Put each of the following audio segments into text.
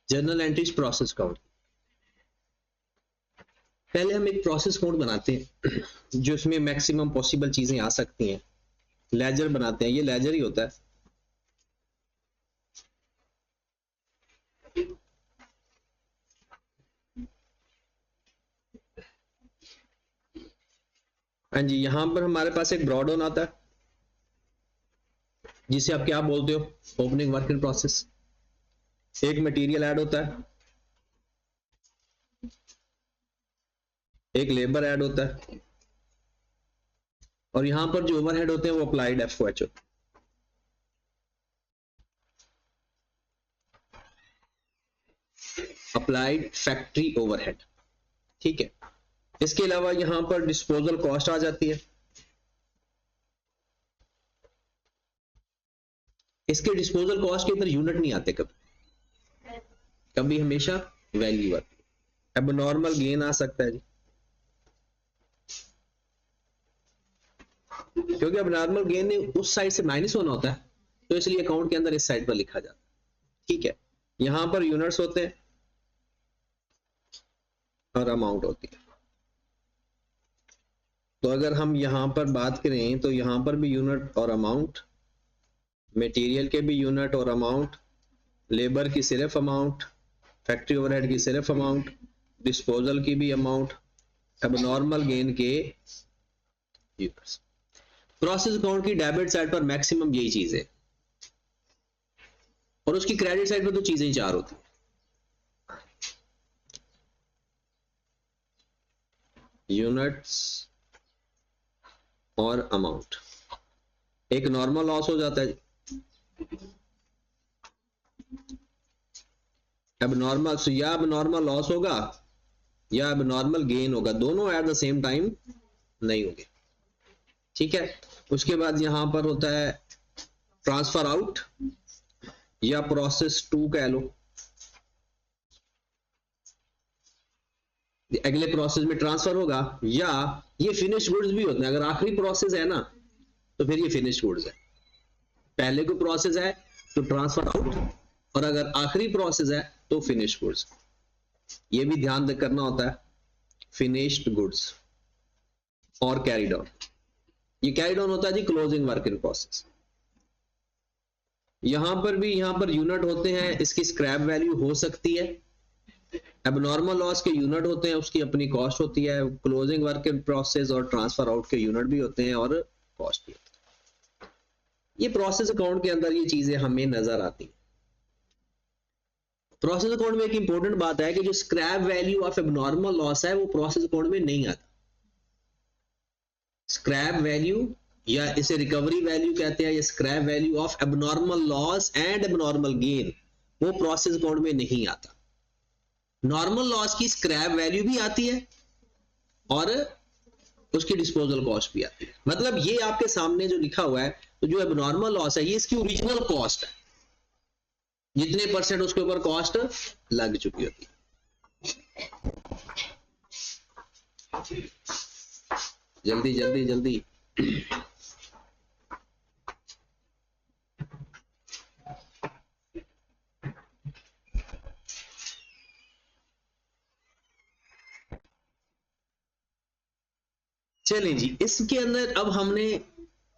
Journal entries process count. पहले हम एक प्रोसेस काउंट बनाते हैं जो इसमें मैक्सिमम पॉसिबल चीजें आ सकती हैं। लेजर बनाते हैं, ये लेजर ही होता है। हाँ जी, यहां पर हमारे पास एक ब्रॉड ऑन आता है जिसे आप क्या बोलते हो, ओपनिंग वर्क इन प्रोसेस। एक मटेरियल ऐड होता है, एक लेबर ऐड होता है, और यहां पर जो ओवरहेड होते हैं वो अप्लाइड एफओएच होते हैं। अप्लाइड फैक्ट्री ओवरहेड, ठीक है। इसके अलावा यहां पर डिस्पोजल कॉस्ट आ जाती है। इसके डिस्पोजल कॉस्ट के अंदर यूनिट नहीं आते कभी, कभी हमेशा वैल्यू आती है। अब नॉर्मल गेन आ सकता है जी, क्योंकि अब नॉर्मल गेन उस साइड से माइनस होना होता है, तो इसलिए अकाउंट के अंदर इस साइड पर लिखा जाता है, ठीक है। यहां पर यूनिट्स होते हैं और अमाउंट होती है। तो अगर हम यहां पर बात करें तो यहां पर भी यूनिट और अमाउंट, मटेरियल के भी यूनिट और अमाउंट, लेबर की सिर्फ अमाउंट, फैक्ट्री ओवरहेड की सिर्फ अमाउंट, डिस्पोजल की भी अमाउंट, अब नॉर्मल गेन के यूनिट्स। प्रोसेस अकाउंट की डेबिट साइड पर मैक्सिमम यही चीज है, और उसकी क्रेडिट साइड पर तो चीजें चार होती है। यूनिट्स और अमाउंट। एक नॉर्मल लॉस हो जाता है, अब नॉर्मल या अब नॉर्मल लॉस होगा या अब नॉर्मल गेन होगा, दोनों एट द सेम टाइम नहीं होंगे, ठीक है। उसके बाद यहां पर होता है ट्रांसफर आउट या प्रोसेस 2 कह लो। अगले प्रोसेस में ट्रांसफर होगा, या ये फिनिश गुड्स भी होते हैं। अगर आखिरी प्रोसेस है ना तो फिर ये फिनिश गुड्स है। पहले कोई प्रोसेस है तो ट्रांसफर आउट, और अगर आखिरी प्रोसेस है तो फिनिश गुड्स। ये भी ध्यान करना होता है, फिनिश्ड गुड्स और कैरिड ऑन। ये कैरिड ऑन होता है जी क्लोजिंग वर्क इन प्रोसेस। यहां पर भी, यहां पर यूनिट होते हैं, इसकी स्क्रैप वैल्यू हो सकती है। अब नॉर्मल लॉस के यूनिट होते हैं, उसकी अपनी कॉस्ट होती है। क्लोजिंग वर्क इन प्रोसेस और ट्रांसफर आउट के यूनिट भी होते हैं और कॉस्ट भी होती है। ये प्रोसेस अकाउंट के अंदर ये चीजें हमें नजर आती हैं। प्रोसेस अकाउंट में एक इंपॉर्टेंट बात है कि जो scrap value of abnormal loss है वो प्रोसेस अकाउंट में नहीं आता। स्क्रैप वैल्यू या इसे रिकवरी वैल्यू कहते हैं, या scrap value of abnormal loss and abnormal gain, वो प्रोसेस अकाउंट में नहीं आता। नॉर्मल लॉस की स्क्रैप वैल्यू भी आती है और उसकी डिस्पोजल कॉस्ट भी आती है। मतलब ये आपके सामने जो लिखा हुआ है, तो जो एबनॉर्मल लॉस है ये इसकी ओरिजिनल कॉस्ट है, जितने परसेंट उसके ऊपर कॉस्ट लग चुकी होती है। जल्दी जल्दी जल्दी। चलें जी, इसके अंदर अब हमने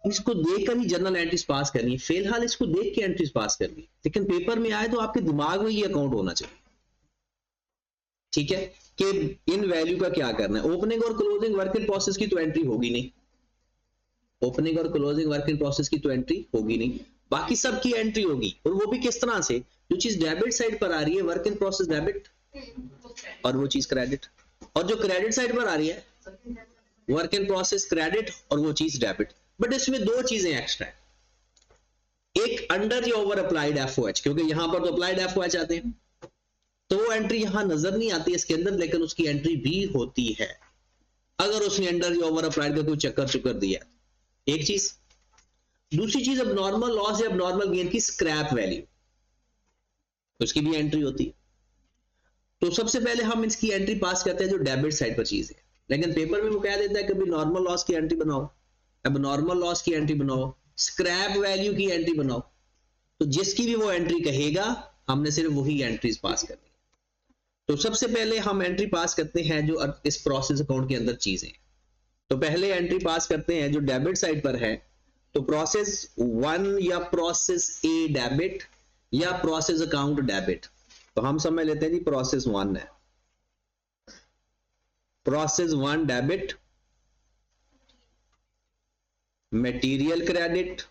इसको देखकर ही जर्नल एंट्रीज पास करनी है। फिलहाल इसको देख के एंट्रीज पास करनी है, लेकिन पेपर में आए तो आपके दिमाग में ये अकाउंट होना चाहिए, ठीक है, कि इन वैल्यू का क्या करना है। ओपनिंग और क्लोजिंग वर्क इन प्रोसेस की तो एंट्री होगी नहीं, ओपनिंग और क्लोजिंग वर्क इन प्रोसेस की तो एंट्री होगी नहीं, बाकी सब की एंट्री होगी। और वो भी किस तरह से, जो चीज डेबिट साइड पर आ रही है वर्क इन प्रोसेस डेबिट, और वो चीज क्रेडिट, और जो क्रेडिट साइड पर आ रही है वर्क इन प्रोसेस क्रेडिट, और वो चीज डेबिट। बट इसमें दो चीजें एक्स्ट्रा है, एक अंडर या ओवर अप्लाइड एफओएच, क्योंकि यहां पर तो अप्लाइड एफओएच आते हैं, तो वो एंट्री यहां नजर नहीं आती इसके अंदर, लेकिन उसकी एंट्री भी होती है अगर उसने अंडर या ओवर अप्लाइड का कोई चक्कर दिया। एक चीज। दूसरी चीज, अब नॉर्मल लॉस या अब नॉर्मल गेन की स्क्रैप वैल्यू, उसकी भी एंट्री होती है। तो सबसे पहले हम इसकी एंट्री पास करते हैं जो डेबिट साइड पर चीज है, लेकिन पेपर में वो कह देता है कभी नॉर्मल लॉस की एंट्री बनाओ, अब नॉर्मल लॉस की एंट्री बनाओ, स्क्रैप वैल्यू की एंट्री बनाओ। तो जिसकी भी वो एंट्री कहेगा हमने सिर्फ वही एंट्रीज पास करनी है। तो सबसे पहले हम एंट्री पास करते हैं जो इस प्रोसेस अकाउंट के अंदर चीजें। तो पहले एंट्री पास करते हैं जो डेबिट साइड पर है, तो प्रोसेस 1 या प्रोसेस ए डेबिट या प्रोसेस अकाउंट डेबिट। तो हम समझ लेते हैं जी प्रोसेस 1 है, process 1 debit, material credit,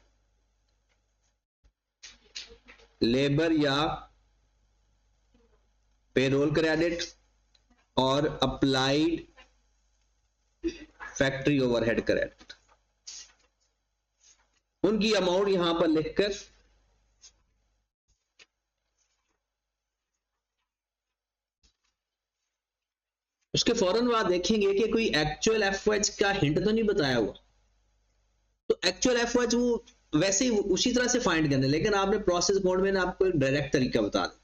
labour या पेरोल क्रेडिट और अप्लाइड फैक्ट्री ओवरहेड क्रेडिट। उनकी अमाउंट यहां पर लिखकर उसके फौरन बाद देखेंगे कि कोई एक्चुअल एफओएच का हिंट तो नहीं बताया हुआ। तो एक्चुअल एफओएच वो वैसे ही उसी तरह से फाइंड करना है, लेकिन आपने प्रोसेस अकाउंट में आपको एक डायरेक्ट तरीका बता देता।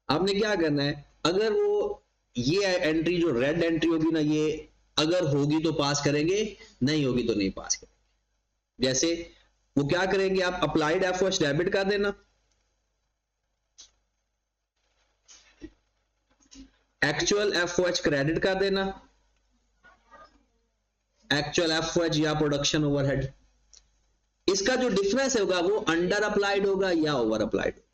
आपने क्या करना है, अगर वो ये एंट्री जो रेड एंट्री होगी ना, ये अगर होगी तो पास करेंगे, नहीं होगी तो नहीं पास करेंगे। जैसे वो क्या करेंगे, आप अप्लाइड एफओएच डेबिट कर देना, एक्चुअल एफओएच क्रेडिट कर देना, एक्चुअल एफओएच या प्रोडक्शन ओवरहेड। इसका जो डिफरेंस होगा वो अंडर अप्लाइड होगा या ओवर अप्लाइड होगा।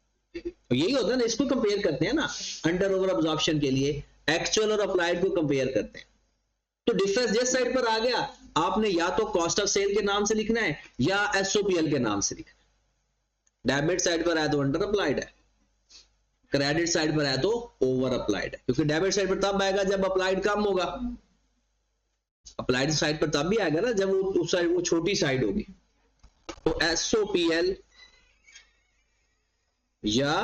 यही होता है ना, इसको कंपेयर करते हैं ना, अंडर ओवर अब्जॉर्प्शन के लिए एक्चुअल और अप्लाइड को कंपेयर करते हैं। तो डिफरेंस जिस साइड पर आ गया, आपने या तो कॉस्ट ऑफ सेल के नाम से लिखना है या एसओपीएल के नाम से लिखना है। डेबिट साइड पर है तो अंडर अप्लाइड है, क्रेडिट साइड पर है तो ओवर अप्लाइड है, क्योंकि डेबिट साइड पर तब आएगा जब अप्लाइड कम होगा, अप्लाइड साइड पर तब भी आएगा ना जब वो उस साइड वो छोटी साइड होगी। तो एसओपीएल या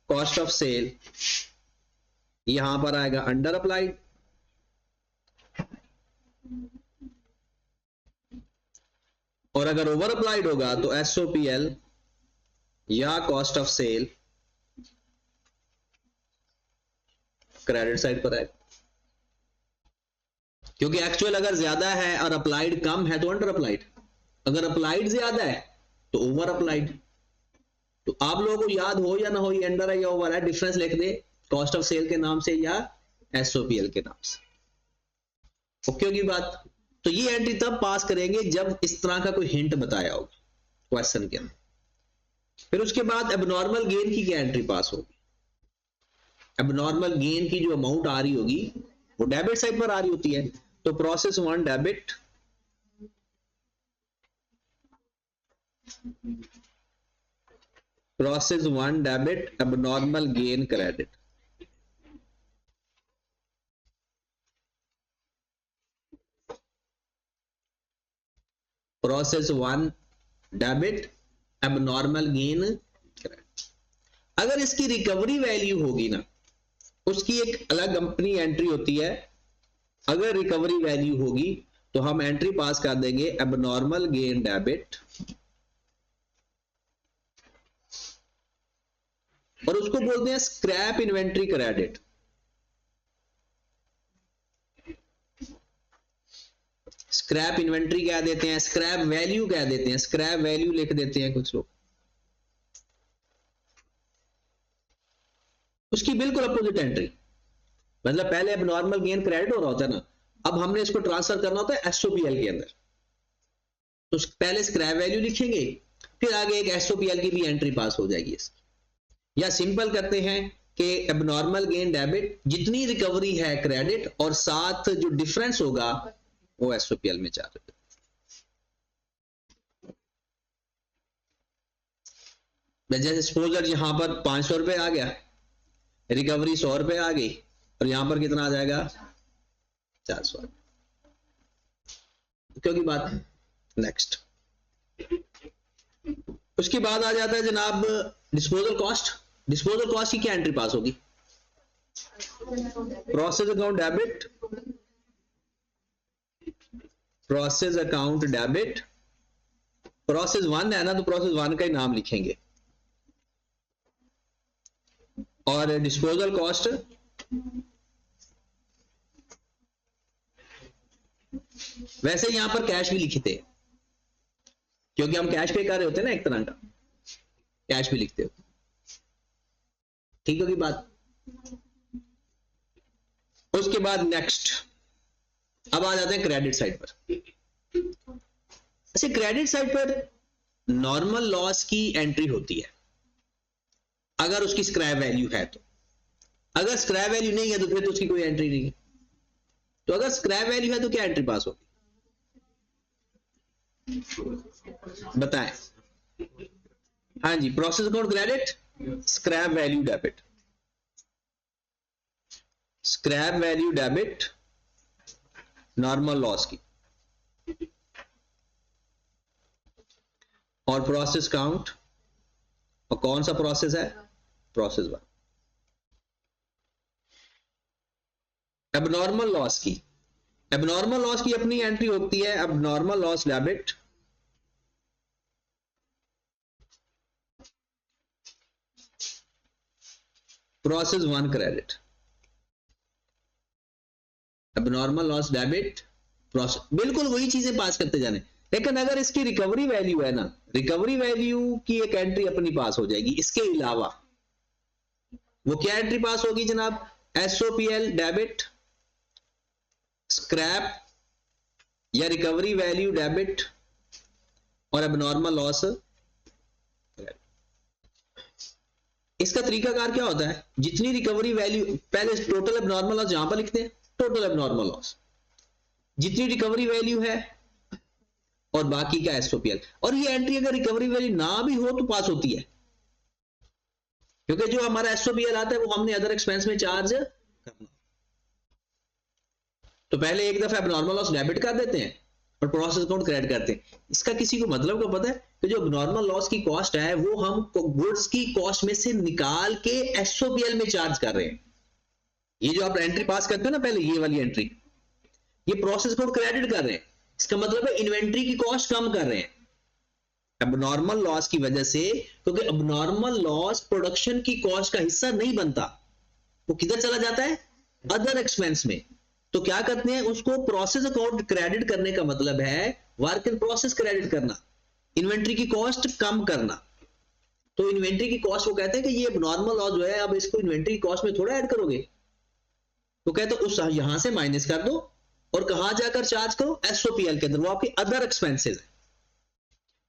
कॉस्ट ऑफ सेल यहां पर आएगा अंडर अप्लाइड, और अगर ओवर अप्लाइड होगा तो एसओपीएल या cost of cell credit side पर आएगा। क्योंकि एक्चुअल अगर ज्यादा है और अप्लाइड कम है तो अंडर अप्लाइड, अगर अप्लाइड ज्यादा है तो ओवर अप्लाइड। तो आप लोगों को याद हो या ना हो, ये अंडर है या ओवर है, डिफरेंस लिख दे कॉस्ट ऑफ सेल के नाम से या एसओपीएल के नाम से। ओके होगी बात। तो ये एंट्री तब पास करेंगे जब इस तरह का कोई हिंट बताया होगा क्वेश्चन के अंदर। फिर उसके बाद एबनॉर्मल गेन की क्या एंट्री पास होगी। एबनॉर्मल गेन की जो अमाउंट आ रही होगी वो डेबिट साइड पर आ रही होती है। तो process 1 debit, process 1 debit abnormal gain credit, process 1 debit abnormal gain credit. अगर इसकी रिकवरी वैल्यू होगी ना, उसकी एक अलग कंपनी एंट्री होती है। अगर रिकवरी वैल्यू होगी तो हम एंट्री पास कर देंगे एबनॉर्मल गेन डेबिट, और उसको बोलते हैं scrap inventory credit. Scrap inventory कह देते हैं, स्क्रैप वैल्यू कह देते हैं, स्क्रैप वैल्यू लिख देते हैं कुछ लोग। उसकी बिल्कुल अपोजिट एंट्री, मतलब पहले एबनॉर्मल गेन क्रेडिट हो रहा होता है ना, अब हमने इसको ट्रांसफर करना होता है एसओपीएल के अंदर। तो पहले स्क्रैप वैल्यू लिखेंगे, फिर आगे एक एसओपीएल की भी एंट्री पास हो जाएगी इसकी। या सिंपल करते हैं कि एबनॉर्मल गेन डेबिट, जितनी रिकवरी है क्रेडिट, और साथ जो डिफरेंस होगा वो एसओपीएल में जा रहा है। जैसे सपोज यहां पर 500 रुपए आ गया, रिकवरी 100 रुपए आ गई, और यहां पर कितना आ जाएगा 400। क्योंकि बात नेक्स्ट, उसके बाद आ जाता है जनाब डिस्पोजल कॉस्ट। डिस्पोजल कॉस्ट की क्या एंट्री पास होगी। Process account debit, process account debit, process 1 है ना तो प्रोसेस 1 का ही नाम लिखेंगे, और डिस्पोजल कॉस्ट वैसे यहां पर कैश भी लिखते हैं, क्योंकि हम कैश पे कर रहे होते हैं ना, एक तरह का कैश भी लिखते हो। ठीक होगी बात। उसके बाद नेक्स्ट, अब आ जाते हैं क्रेडिट साइड पर। अच्छा, क्रेडिट साइड पर नॉर्मल लॉस की एंट्री होती है अगर उसकी स्क्रैप वैल्यू है तो। अगर स्क्रैप वैल्यू नहीं है तो फिर तो उसकी कोई एंट्री नहीं है। तो अगर स्क्रैप वैल्यू है तो क्या एंट्री पास होगी, बताएं। हाँ जी, process account credit, scrap value debit. Scrap value debit normal loss की, और प्रोसेस काउंट, और कौन सा प्रोसेस है, प्रोसेस 1। एबनॉर्मल लॉस की, एबनॉर्मल लॉस की अपनी एंट्री होती है abnormal loss debit process 1 credit. Abnormal loss debit process, बिल्कुल वही चीजें पास करते जाने। लेकिन अगर इसकी रिकवरी वैल्यू है ना, रिकवरी वैल्यू की एक एंट्री अपनी पास हो जाएगी। इसके अलावा वो क्या एंट्री पास होगी जनाब, एसओपीएल डेबिट स्क्रैप या रिकवरी वैल्यू डेबिट और एबनॉर्मल लॉस। इसका तरीकाकार क्या होता है, जितनी रिकवरी वैल्यू, पहले टोटल एबनॉर्मल लॉस यहां पर लिखते हैं, टोटल एबनॉर्मल लॉस, जितनी रिकवरी वैल्यू है और बाकी का एसओपीएल। और ये एंट्री अगर रिकवरी वैल्यू ना भी हो तो पास होती है, क्योंकि जो हमारा एसओपीएल आता है वो हमने अदर एक्सपेंस में चार्ज करना। तो पहले एक दफा एबनॉर्मल लॉस डेबिट कर देते हैं और प्रोसेस अकाउंट क्रेडिट करते हैं। इसका किसी को मतलब को पता है कि जो एबनॉर्मल लॉस की कॉस्ट है वो हम गुड्स की कॉस्ट में से निकाल के एसओपीएल में चार्ज कर रहे हैं। ये जो आप एंट्री पास करते हो ना पहले, ये वाली एंट्री, ये प्रोसेस अकाउंट क्रेडिट कर रहे हैं। इसका मतलब है इन्वेंट्री की कॉस्ट कम कर रहे हैं एबनॉर्मल लॉस की वजह से, क्योंकि एबनॉर्मल लॉस प्रोडक्शन की कॉस्ट का हिस्सा नहीं बनता, वो किधर चला जाता है, अदर एक्सपेंस में। तो क्या करते हैं, उसको प्रोसेस अकाउंट क्रेडिट करने का मतलब है वर्क इन प्रोसेस क्रेडिट करना, इन्वेंट्री की कॉस्ट कम करना। तो इन्वेंट्री की कॉस्ट वो कहते हैं कि ये एबनॉर्मल लॉस जो है अब इसको इन्वेंट्री कॉस्ट में थोड़ा ऐड करोगे, तो कहते हैं उस यहां से माइनस कर दो और कहां जाकर चार्ज करो, एसओपीएल के अंदर, वो आपके अदर एक्सपेंसेस है।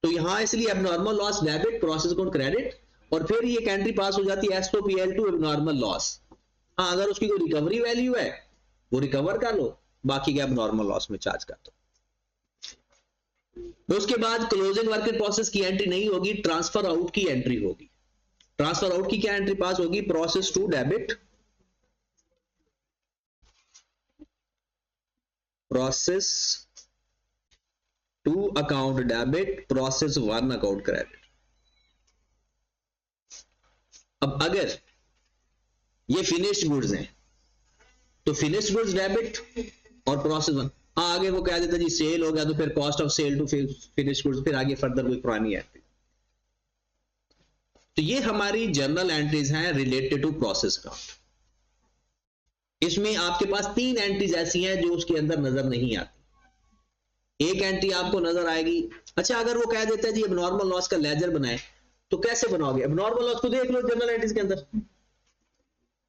तो यहां इसलिए abnormal loss debit process account credit, और फिर ये एंट्री पास हो जाती है एसओपीएल टू एबनॉर्मल लॉस। हाँ, अगर उसकी कोई रिकवरी वैल्यू है वो रिकवर कर लो, बाकी का एबनॉर्मल लॉस में चार्ज कर दो। तो उसके बाद क्लोजिंग वर्क इन प्रोसेस की एंट्री नहीं होगी, ट्रांसफर आउट की एंट्री होगी। ट्रांसफर आउट की क्या एंट्री पास होगी, process 2 debit process 2 account debit process 1 account credit. अब अगर ये फिनिश्ड गुड्स हैं तो फिनिश्ड गुड्स डेबिट और प्रोसेस 1। हाँ, आगे वो कह देता जी सेल हो गया तो फिर cost of sale to finished goods, फिर आगे फर्दर कोई पुरानी एंट्री। तो ये हमारी जर्नल एंट्रीज हैं रिलेटेड टू प्रोसेस अकाउंट। इसमें आपके पास 3 एंट्रीज ऐसी हैं जो उसके अंदर नजर नहीं आती। एक एंट्री आपको नजर आएगी, अच्छा अगर वो कह देता है जी एबनॉर्मल लॉस का लेजर बनाए, तो कैसे बनाओगे, एबनॉर्मल लॉस को देख लो जर्नल एंट्रीज के अंदर।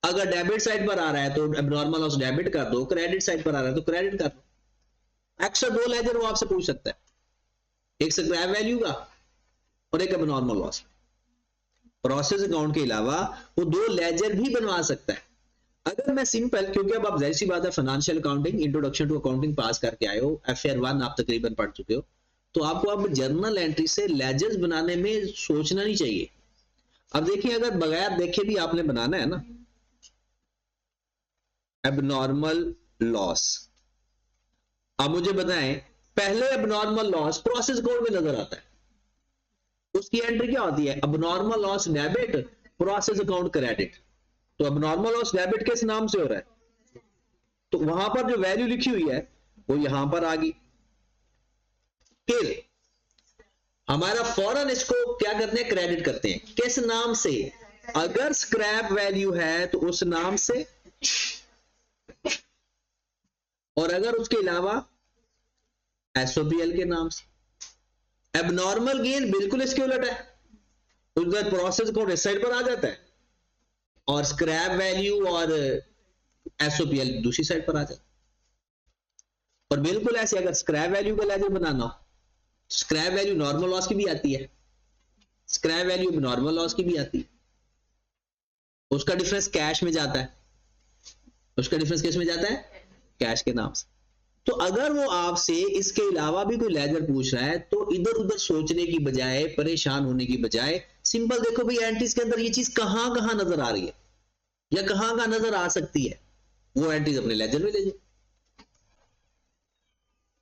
अगर डेबिट साइड पर आ रहा है तो एबनॉर्मल लॉस डेबिट कर दो, क्रेडिट साइड पर आ रहा है तो क्रेडिट कर दो। एक्स्ट्रा 2 लेजर वो आपसे पूछ सकता है, एक स्क्रैप वैल्यू का और एक एबनॉर्मल लॉस। प्रोसेस अकाउंट के अलावा वो 2 लेजर भी बनवा सकता है। अगर मैं सिंपल, क्योंकि अब आप जाहिर सी बात है financial accounting introduction to accounting pass करके आए हो, एफएआर 1 आप तकरीबन पढ़ चुके हो, तो आपको अब जर्नल एंट्री से लेजर्स बनाने में सोचना नहीं चाहिए। अब देखिए, अगर बगैर देखे भी आपने बनाना है ना एबनॉर्मल लॉस, अब मुझे बताएं पहले एबनॉर्मल लॉस प्रोसेस अकाउंट में नजर आता है, उसकी एंट्री क्या होती है, abnormal loss debit process account credit. तो एबनॉर्मल लॉस डेबिट किस नाम से हो रहा है, तो वहां पर जो वैल्यू लिखी हुई है वो यहां पर आ गई। फिर हमारा फौरन इसको क्या करते हैं, क्रेडिट करते हैं। किस नाम से, अगर स्क्रैप वैल्यू है तो उस नाम से, और अगर उसके अलावा एसओपीएल के नाम से। एबनॉर्मल गेन बिल्कुल इसके उलट है, उधर प्रोसेस अकाउंट इस साइड पर आ जाता है और स्क्रैप वैल्यू और एसओपीएल दूसरी साइड पर आ जाता। और बिल्कुल ऐसे अगर स्क्रैप वैल्यू का लेजर बनाना हो, स्क्रैप वैल्यू नॉर्मल लॉस की भी आती है, स्क्रैप वैल्यू नॉर्मल लॉस की भी आती है, उसका डिफरेंस कैश में जाता है, उसका डिफरेंस किस में जाता है, कैश के नाम से। तो अगर वो आपसे इसके अलावा भी कोई लेजर पूछ रहा है तो इधर उधर सोचने की बजाय, परेशान होने की बजाय सिंपल देखो भाई एंट्रीज के अंदर ये चीज कहां कहां नजर आ रही है या कहां कहां नजर आ सकती है, वो एंट्रीज अपने लेजर में ले जाओ।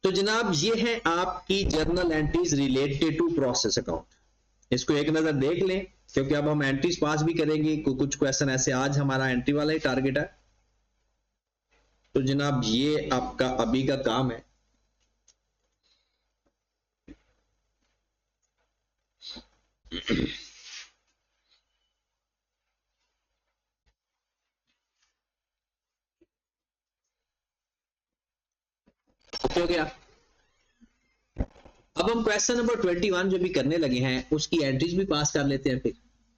तो जनाब ये है आपकी journal entries related to process account. इसको एक नजर देख लें क्योंकि अब हम एंट्रीज पास भी करेंगे, कुछ क्वेश्चन ऐसे, आज हमारा एंट्री वाला ही टारगेट है। तो जनाब ये आपका अभी का काम है। ओके हो गया। अब हम क्वेश्चन नंबर 21 जो भी करने लगे हैं उसकी एंट्रीज भी पास कर लेते हैं फिर,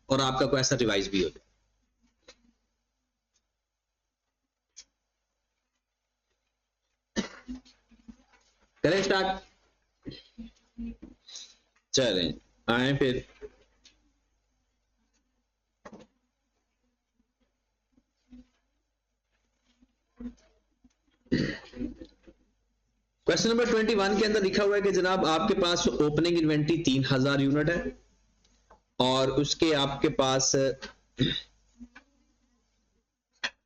और आपका क्वेश्चन रिवाइज भी हो जाए। करें स्टार्ट, चलें आए फिर। क्वेश्चन नंबर 21 के अंदर लिखा हुआ है कि जनाब आपके पास ओपनिंग इन्वेंट्री 3000 यूनिट है और उसके आपके पास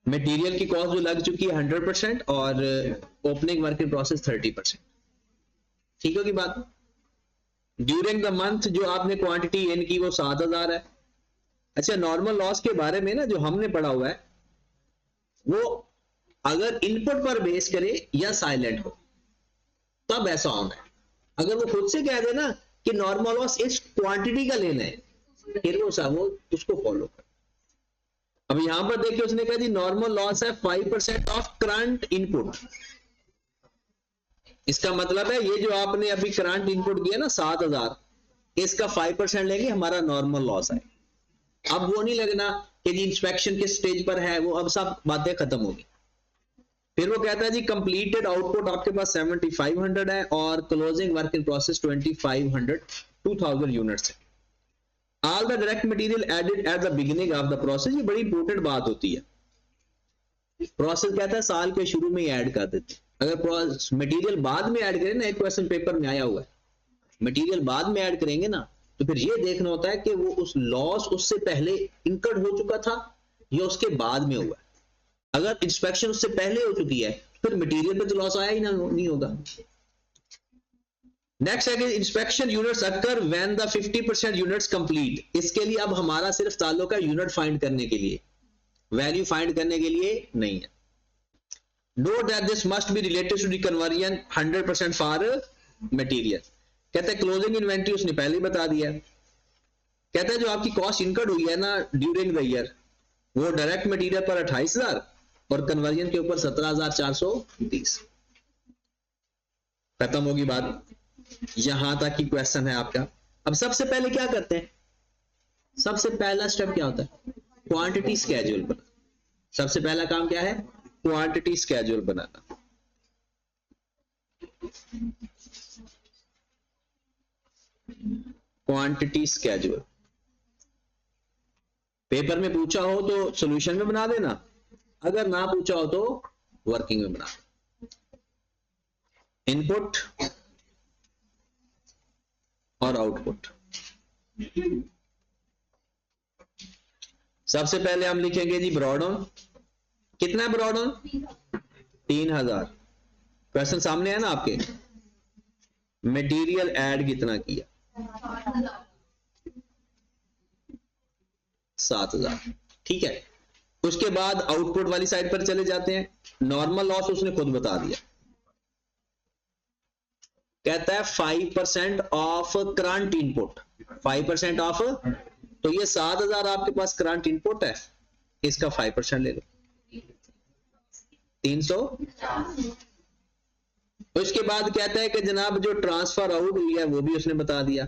मटेरियल की कॉस्ट जो लग चुकी है 100% और ओपनिंग वर्क इन प्रोसेस 30%। ठीक होगी बात। ड्यूरिंग द मंथ जो आपने क्वांटिटी इन की वो 7000 है। अच्छा, नॉर्मल लॉस के बारे में ना जो हमने पढ़ा हुआ है वो अगर इनपुट पर बेस करे या साइलेंट हो तब ऐसा होना है। अगर वो खुद से कह दे ना कि नॉर्मल लॉस इस क्वांटिटी का लेना है फिर वो उसको फॉलो कर। अब यहां पर देखिए उसने कहा जी नॉर्मल लॉस है 5% ऑफ करंट इनपुट। इसका मतलब है ये जो आपने अभी करंट इनपुट किया ना 7000, इसका 5% लेंगे हमारा नॉर्मल लॉस है। अब वो नहीं लगना कि जी इंस्पेक्शन किस स्टेज पर है, वो अब सब बातें खत्म होगी। फिर वो कहता है जी कंप्लीटेड आउटपुट आपके पास 7500 है और closing work in process 2000 units है। All the direct material added at the beginning of the process. ये बड़ी इंपॉर्टेंट बात होती है। प्रोसेस कहता है साल के शुरू में ही ऐड कर देते। अगर मटेरियल बाद में ऐड करें ना, एक क्वेश्चन पेपर में आया हुआ है, मटेरियल बाद में ऐड करेंगे ना तो फिर ये देखना होता है कि वो उस लॉस उससे पहले इंकर्ड हो चुका था या उसके बाद में हुआ है। अगर इंस्पेक्शन उससे पहले हो चुकी है फिर मटेरियल पे तो लॉस आया ही ना, नहीं होगा। नेक्स्ट है कि inspection units occur when the 50% units complete. इसके लिए अब हमारा सिर्फ ताल्लुक है यूनिट फाइंड करने के लिए, वैल्यू फाइंड करने के लिए नहीं है। Note that this must be related to the conversion 100% for material. कहते हैं क्लोजिंग इन्वेंट्री उसने पहले ही बता दिया। कहता है जो आपकी कॉस्ट इनकर्ड हुई है ना ड्यूरिंग द ईयर वो डायरेक्ट मटेरियल पर 28000 और कन्वर्जन के ऊपर 17430। खत्म होगी बात। यहां तक की क्वेश्चन है आपका। अब सबसे पहले क्या करते हैं, सबसे पहला स्टेप क्या होता है, क्वांटिटी स्केड्यूल बनाना। सबसे पहला काम क्या है, क्वांटिटी स्केड्यूल बनाना। क्वांटिटी स्केड्यूल पेपर में पूछा हो तो सॉल्यूशन में बना देना, अगर ना पूछा हो तो वर्किंग में बना। इनपुट और आउटपुट। सबसे पहले हम लिखेंगे जी ब्रॉडऑन। कितना है ब्रॉडऑन, 3000। क्वेश्चन सामने है ना आपके। मटेरियल ऐड कितना किया, 7000। ठीक है। उसके बाद आउटपुट वाली साइड पर चले जाते हैं। नॉर्मल लॉस उसने खुद बता दिया, कहता है 5% ऑफ करंट इनपुट। 5% ऑफ, तो ये 7000 आपके पास करंट इनपुट है, इसका 5% ले लो 300। उसके बाद कहता है कि जनाब जो ट्रांसफर आउट हुई है वो भी उसने बता दिया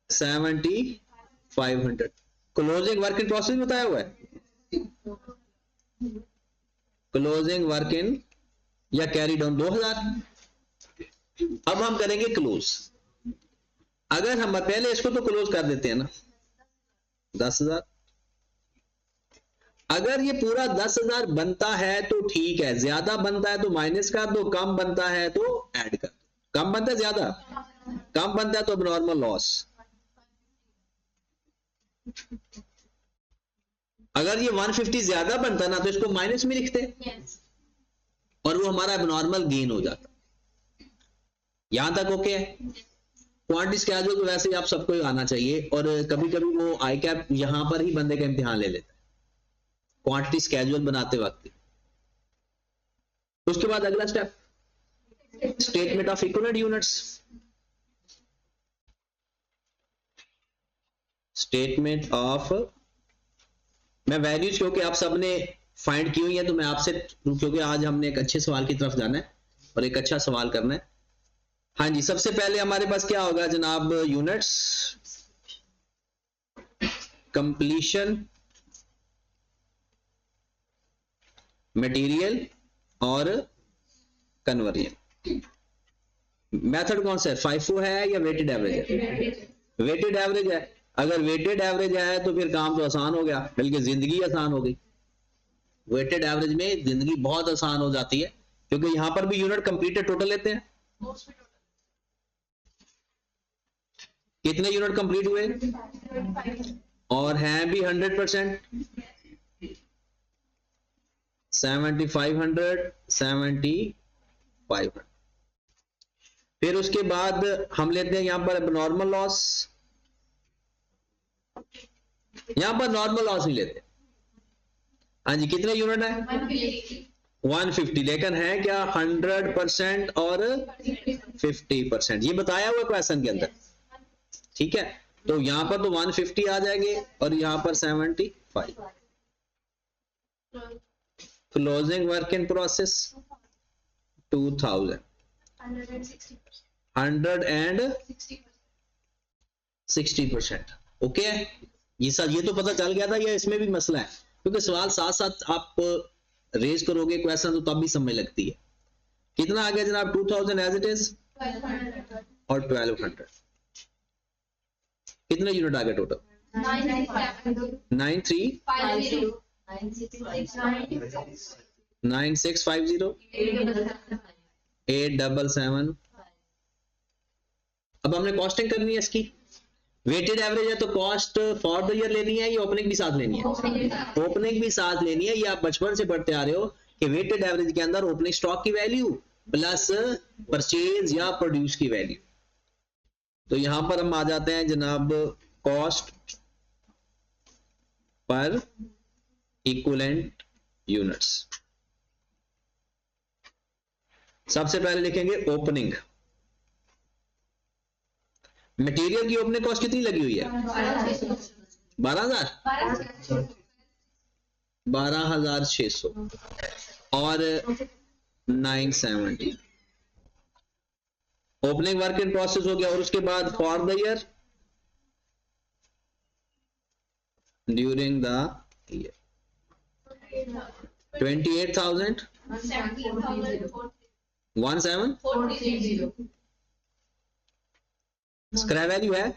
7500। क्लोजिंग वर्क इन प्रोसेस बताया हुआ है, क्लोजिंग वर्क इन या कैरी डाउन 2000। अब हम करेंगे क्लोज। अगर हम पहले इसको तो क्लोज कर देते हैं ना 10,000। अगर ये पूरा 10,000 बनता है तो ठीक है, ज्यादा बनता है तो माइनस कर दो, कम बनता है तो ऐड कर दो। कम बनता है ज्यादा, कम बनता है तो अब नॉर्मल लॉस। अगर ये 150 ज्यादा बनता ना तो इसको माइनस में लिखते और वो हमारा नॉर्मल गेन हो जाता। यहां तक ओके है। क्वांटिटी स्केड्यूल तो वैसे ही आप सबको ही आना चाहिए, और कभी कभी वो आई कैप यहां पर ही बंदे का इम्तिहान ले लेता है क्वांटिटी स्केड्यूल बनाते वक्त। उसके बाद अगला step statement of equivalent units. Statement of, मैं वैल्यूज क्योंकि आप सबने फाइंड की हुई है तो मैं आपसे, क्योंकि आज हमने एक अच्छे सवाल की तरफ जाना है और एक अच्छा सवाल करना है। हाँ जी, सबसे पहले हमारे पास क्या होगा जनाब, यूनिट्स, कंप्लीशन, मटेरियल और कन्वर्जन। मेथड कौन सा है, फाइफो है या वेटेड एवरेज है? वेटेड एवरेज है। अगर वेटेड एवरेज है तो फिर काम तो आसान हो गया, बल्कि जिंदगी आसान हो गई। वेटेड एवरेज में जिंदगी बहुत आसान हो जाती है, क्योंकि यहां पर भी यूनिट कंप्लीटेड टोटल लेते हैं। कितने यूनिट कंप्लीट हुए और हैं भी 100%, 7500, 7500। फिर उसके बाद हम लेते हैं यहां पर नॉर्मल लॉस। यहां पर नॉर्मल लॉस नहीं लेते। हाँ जी, कितने यूनिट है 150, लेकिन है क्या 100% और 50%, ये बताया हुआ क्वेश्चन के अंदर। ठीक है, तो यहां पर तो 150 आ जाएंगे और यहां पर 75। Closing work in process 2000, 160%। Okay है, ये तो पता चल गया था, या इसमें भी मसला है? क्योंकि सवाल साथ साथ आप रेज करोगे क्वेश्चन तो तब भी समझ लगती है। कितना आ गया जनाब 2000 एज इट इज और 1200। कितने यूनिट आ गए टोटल 9350 9650 877। अब हमने कॉस्टिंग करनी है इसकी। वेटेड एवरेज है तो कॉस्ट फॉर द ईयर लेनी है या ओपनिंग भी साथ लेनी है? ओपनिंग भी साथ लेनी है। ये आप बचपन से पढ़ते आ रहे हो कि वेटेड एवरेज के अंदर ओपनिंग स्टॉक की वैल्यू प्लस परचेज या प्रोड्यूस की वैल्यू। तो यहां पर हम आ जाते हैं जनाब कॉस्ट पर इक्विवेलेंट यूनिट्स। सबसे पहले लिखेंगे ओपनिंग। मटेरियल की ओपनिंग कॉस्ट कितनी लगी हुई है 12,000, 12,600 और 970। ओपनिंग वर्क इन प्रोसेस हो गया। और उसके बाद for the year during the year 28,000 1740। Scrap value है,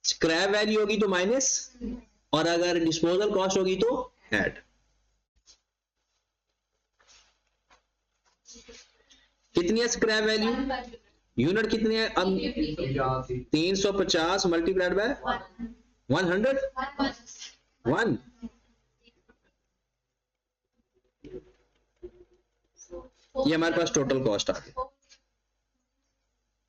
स्क्रैप वैल्यू होगी तो माइनस, और अगर डिस्पोजल कॉस्ट होगी तो ऐड। कितनी है स्क्रैप वैल्यू, यूनिट कितनी है अब 350 मल्टीप्लाइड बाय 100 1। ये हमारे पास टोटल कॉस्ट आ गई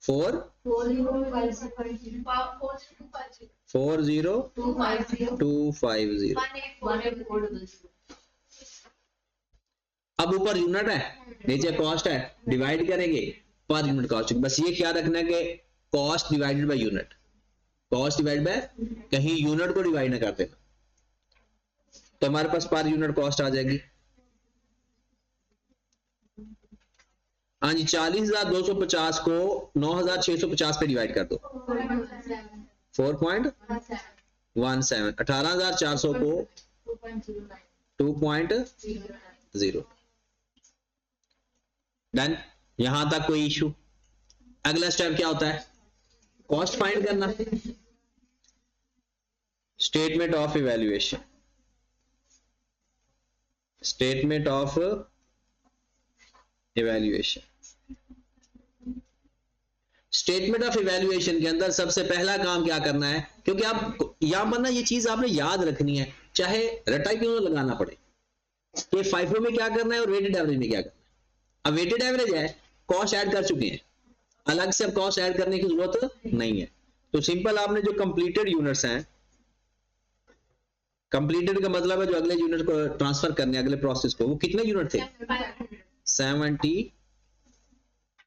40250। अब ऊपर यूनिट है नीचे कॉस्ट है, डिवाइड करेंगे पर यूनिट कॉस्ट। बस ये क्या रखना है कि cost divided by unit, cost divide by, कहीं यूनिट को डिवाइड ना कर देना। तो हमारे पास पर यूनिट कॉस्ट आ जाएगी। हाँ जी, 40,250 को 9,650 पे डिवाइड कर दो 4.17। 17 18,400 को 2.0 डन। यहां तक कोई इशू? अगला स्टेप क्या होता है? कॉस्ट फाइंड करना। Statement of evaluation, statement of evaluation. Statement of evaluation के अंदर सबसे पहला काम क्या करना है, क्योंकि आप यहां पर ना ये चीज आपने याद रखनी है, चाहे रटा क्यों ना लगाना पड़े कि फाइफो में क्या करना है और वेटेड एवरेज में क्या करना है। अब वेटेड एवरेज है, कॉस्ट ऐड कर चुके हैं, अलग से अब कॉस्ट ऐड करने की जरूरत नहीं है। तो सिंपल आपने जो कंप्लीटेड यूनिट्स हैं, कंप्लीटेड का मतलब है जो अगले यूनिट को ट्रांसफर करने अगले प्रोसेस को, वो कितने यूनिट थे? 70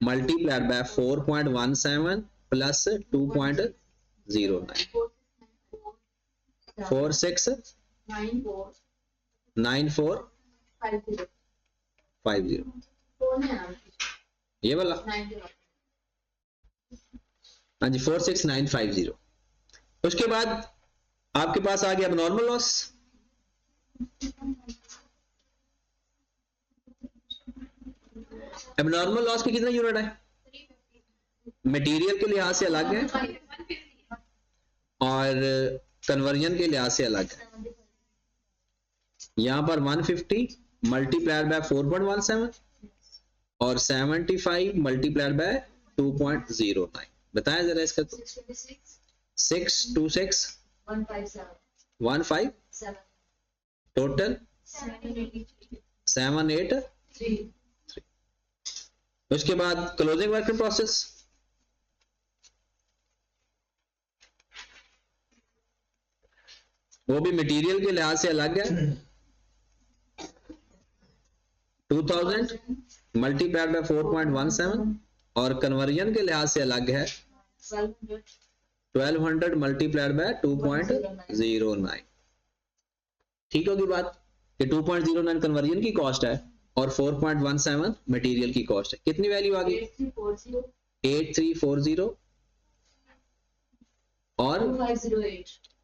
मल्टीप्लाइड बाय 4.17 प्लस 2.09 469450 ये वाला, हाँ जी 46950। उसके बाद आपके पास आ गया नॉर्मल लॉस। अब नॉर्मल लॉस के कितने यूनिट है? मटेरियल के लिहाज से अलग है और कन्वर्जन के लिहाज से अलग है। यहां पर 150 मल्टीप्लाइड बाय 4.17 और 75 मल्टीप्लाइड बाय 2.09। बताएं जरा इसका। 626 157 टोटल 783। उसके बाद क्लोजिंग वर्क इन प्रोसेस, वो भी मटेरियल के लिहाज से अलग है। 2000 मल्टीप्लाइड बाय 4.17 और कन्वर्जन के लिहाज से अलग है 1200 मल्टीप्लाइड बाय 2.09। ठीक होगी बात कि 2.09 कन्वर्जन की कॉस्ट है और 4.17 मटेरियल की कॉस्ट है। कितनी वैल्यू आ गई? 8340 और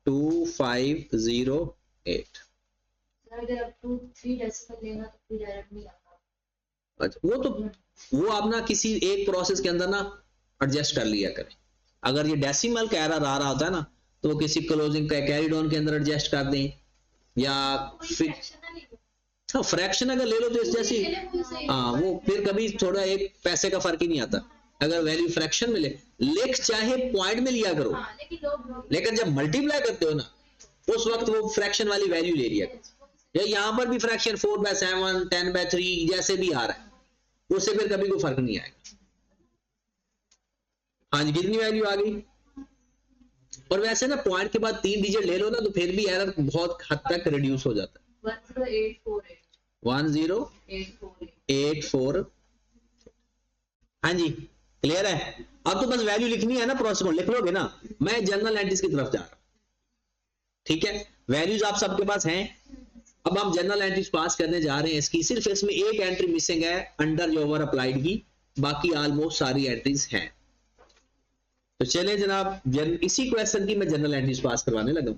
2508। अच्छा, वो आप ना किसी एक प्रोसेस के अंदर ना एडजस्ट कर लिया करें। अगर ये डेसिमल का एरर आ रहा होता है ना, तो वो किसी क्लोजिंग का कैरिड ऑन के अंदर एडजस्ट कर दें, या फिर हाँ फ्रैक्शन अगर ले लो तो इस जैसी, हाँ वो फिर कभी थोड़ा एक पैसे का फर्क ही नहीं आता। अगर वैल्यू फ्रैक्शन में ले, लिख चाहे पॉइंट में लिया करो, लेकिन जब मल्टीप्लाई करते हो ना, उस वक्त वो फ्रैक्शन वाली वैल्यू ले लिया करो। या यहां पर भी फ्रैक्शन 4/7 10/3 जैसे भी आ रहा है, उससे फिर कभी कोई फर्क नहीं आएगा। हाँ जी, कितनी वैल्यू आ गई? और वैसे ना पॉइंट के बाद 3 डिजिट ले लो ना, तो फिर भी एरर बहुत हद तक रिड्यूस हो जाता है। 10848। हाँ जी क्लियर है। अब तो बस वैल्यू लिखनी है ना, प्रोसेस को लिख लोगे ना। मैं जनरल एंट्रीज की तरफ जा रहा हूं, ठीक है। वैल्यूज आप सबके पास हैं। अब हम जनरल एंट्रीज पास करने जा रहे हैं इसकी। सिर्फ इसमें एक एंट्री मिसिंग है अंडर जो ओवर अप्लाइड की, बाकी ऑलमोस्ट सारी एंट्रीज हैं। तो चले जनाब, इसी क्वेश्चन की मैं जनरल एंट्रीज पास करवाने लगा।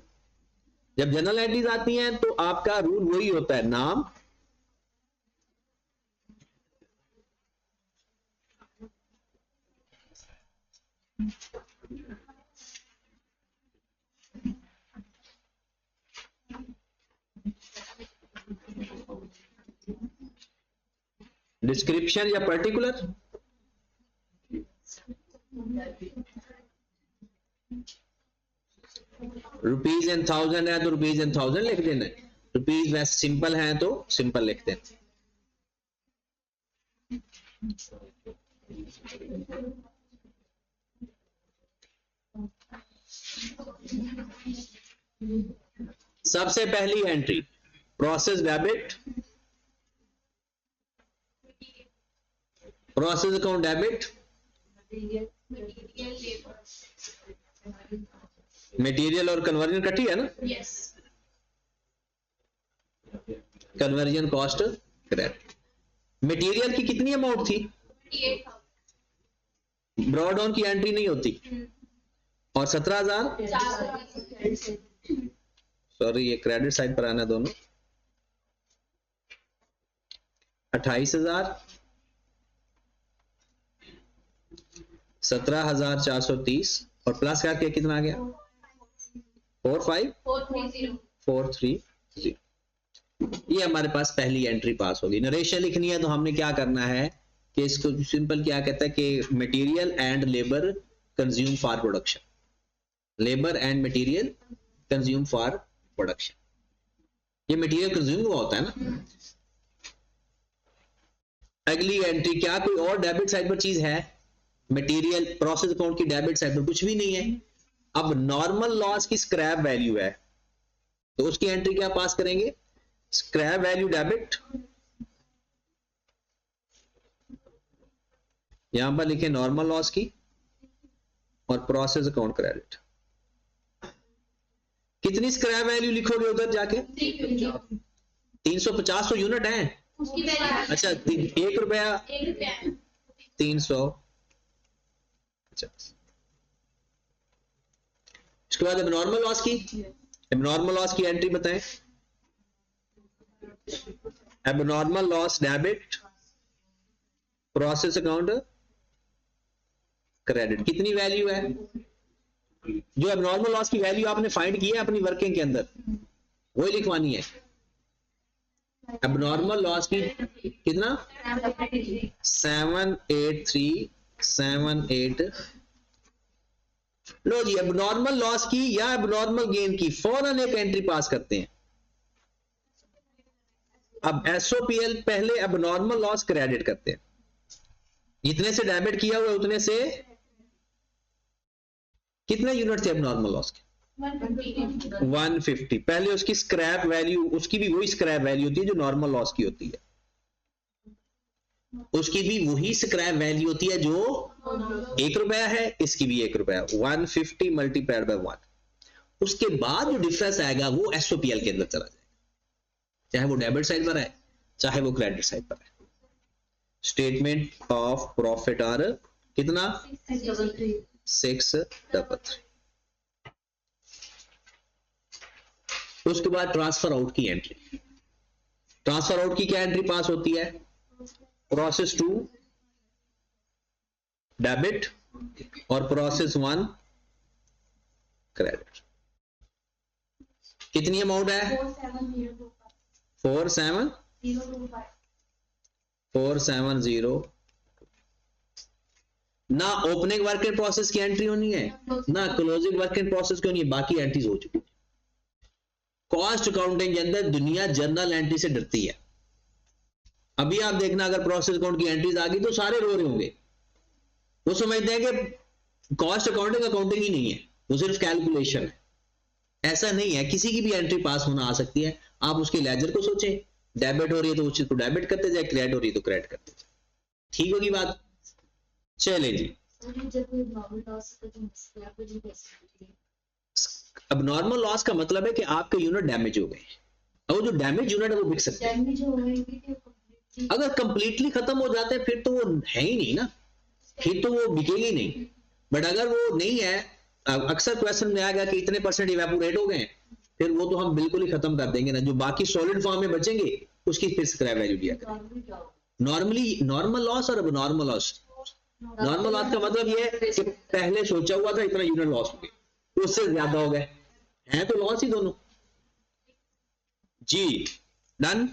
जब जनरल एंट्रीज आती हैं तो आपका रूल वही होता है, नाम, डिस्क्रिप्शन या पर्टिकुलर, रुपीज एंड 1000 है तो रुपीज एंड 1000 लिख देना। रुपीज वैसे सिंपल है तो सिंपल लिख देना। सबसे पहली entry process debit, process account debit, material और कन्वर्जन कटी है ना? Yes. Conversion cost credit. Material की कितनी अमाउंट थी? 28,000। ब्रॉड ऑन की एंट्री नहीं होती। और 17,000 सॉरी ये क्रेडिट साइड पर आना दोनों 28,000 17,430 और प्लस करके कितना आ गया 4,5,430 ये हमारे पास पहली एंट्री पास होगी। नरेशन लिखनी है तो हमने क्या करना है कि इसको सिंपल क्या कहता है कि material and labour consume for production, labour and material consume for production, ये मटेरियल कंज्यूम हुआ होता है ना। अगली एंट्री क्या कोई और डेबिट साइड पर चीज है? मटेरियल प्रोसेस अकाउंट की डेबिट साइड पर कुछ भी नहीं है। अब नॉर्मल लॉस की स्क्रैप वैल्यू है तो उसकी एंट्री क्या पास करेंगे? स्क्रैप वैल्यू डेबिट, यहां पर लिखे नॉर्मल लॉस की और प्रोसेस अकाउंट क्रेडिट। कितनी स्क्रैप वैल्यू लिखोगे उधर जाके? 350 तो यूनिट है। अच्छा 1 रुपया 350। इसके बाद एबनॉर्मल लॉस की, एबनॉर्मल लॉस की एंट्री बताएं। Abnormal loss debit process account credit. कितनी वैल्यू है? जो एबनॉर्मल लॉस की वैल्यू आपने फाइंड की है अपनी वर्किंग के अंदर वही लिखवानी है। एबनॉर्मल लॉस की कितना? 78378। लो जी एबनॉर्मल लॉस की या एबनॉर्मल गेन की फौरन एक एंट्री पास करते हैं। अब एसओपीएल पहले एबनॉर्मल लॉस क्रेडिट करते हैं, जितने से डेबिट किया हुआ उतने से कितने यूनिट थे एबनॉर्मल लॉस के? 150। पहले उसकी स्क्रैप वैल्यू, उसकी भी वही स्क्रैप वैल्यू होती है जो नॉर्मल लॉस की होती है, उसकी भी वही स्क्रैप वैल्यू होती है जो 1 रुपया है, इसकी भी 1 रुपया। 150 मल्टीप्लाइड बाय 1। उसके बाद जो डिफरेंस आएगा वो एसओपीएल के अंदर चला जाएगा, चाहे वो डेबिट साइड पर है चाहे वो क्रेडिट साइड पर है। स्टेटमेंट ऑफ प्रॉफिट आर कितना? 633। उसके बाद ट्रांसफर आउट की एंट्री। ट्रांसफर आउट की क्या एंट्री पास होती है? प्रोसेस 2 डेबिट और प्रोसेस 1 क्रेडिट। कितनी अमाउंट है? 470। ना ओपनिंग वर्क इन प्रोसेस की एंट्री होनी है ना क्लोजिंग वर्क इन प्रोसेस की होनी है, बाकी एंट्रीज हो चुकी है। कॉस्ट अकाउंटिंग के अंदर दुनिया जर्नल एंट्री से डरती है। अभी आप देखना अगर प्रोसेस अकाउंट की एंट्रीज आ गई तो सारे रो रहे होंगे, वो समझते हैं कि कॉस्ट अकाउंटिंग अकाउंटिंग ही नहीं है, वो सिर्फ कैलकुलेशन है। ऐसा नहीं है, किसी की भी एंट्री पास होना आ सकती है। आप उसके लेजर को सोचें, डेबिट हो रही है तो उस चीज को डेबिट करते जाए, क्रेडिट हो रही है तो क्रेडिट करते जाए। ठीक होगी बात? चले जी। अब नॉर्मल लॉस का मतलब है कि आपके यूनिट डैमेज हो गए, अब जो डैमेज यूनिट है वो बिक सकते हैं। अगर कंप्लीटली खत्म हो जाते हैं फिर तो वो है ही नहीं ना, फिर तो वो बिकेगी नहीं। बट अगर वो नहीं है, अक्सर क्वेश्चन में आएगा कि इतने परसेंट इवेपोरेट हो गए, फिर वो तो हम बिल्कुल ही खत्म कर देंगे ना। जो बाकी सॉलिड फॉर्म में बचेंगे उसकी फिर स्क्रैप वैल्यू दिया करेंगे। नॉर्मली नॉर्मल लॉस और एबनॉर्मल लॉस, नॉर्मल लॉस का मतलब ये है कि पहले सोचा हुआ था इतना यूनिट लॉस हो गया, उससे ज्यादा हो गए, है तो लॉस ही दोनों जी। डन?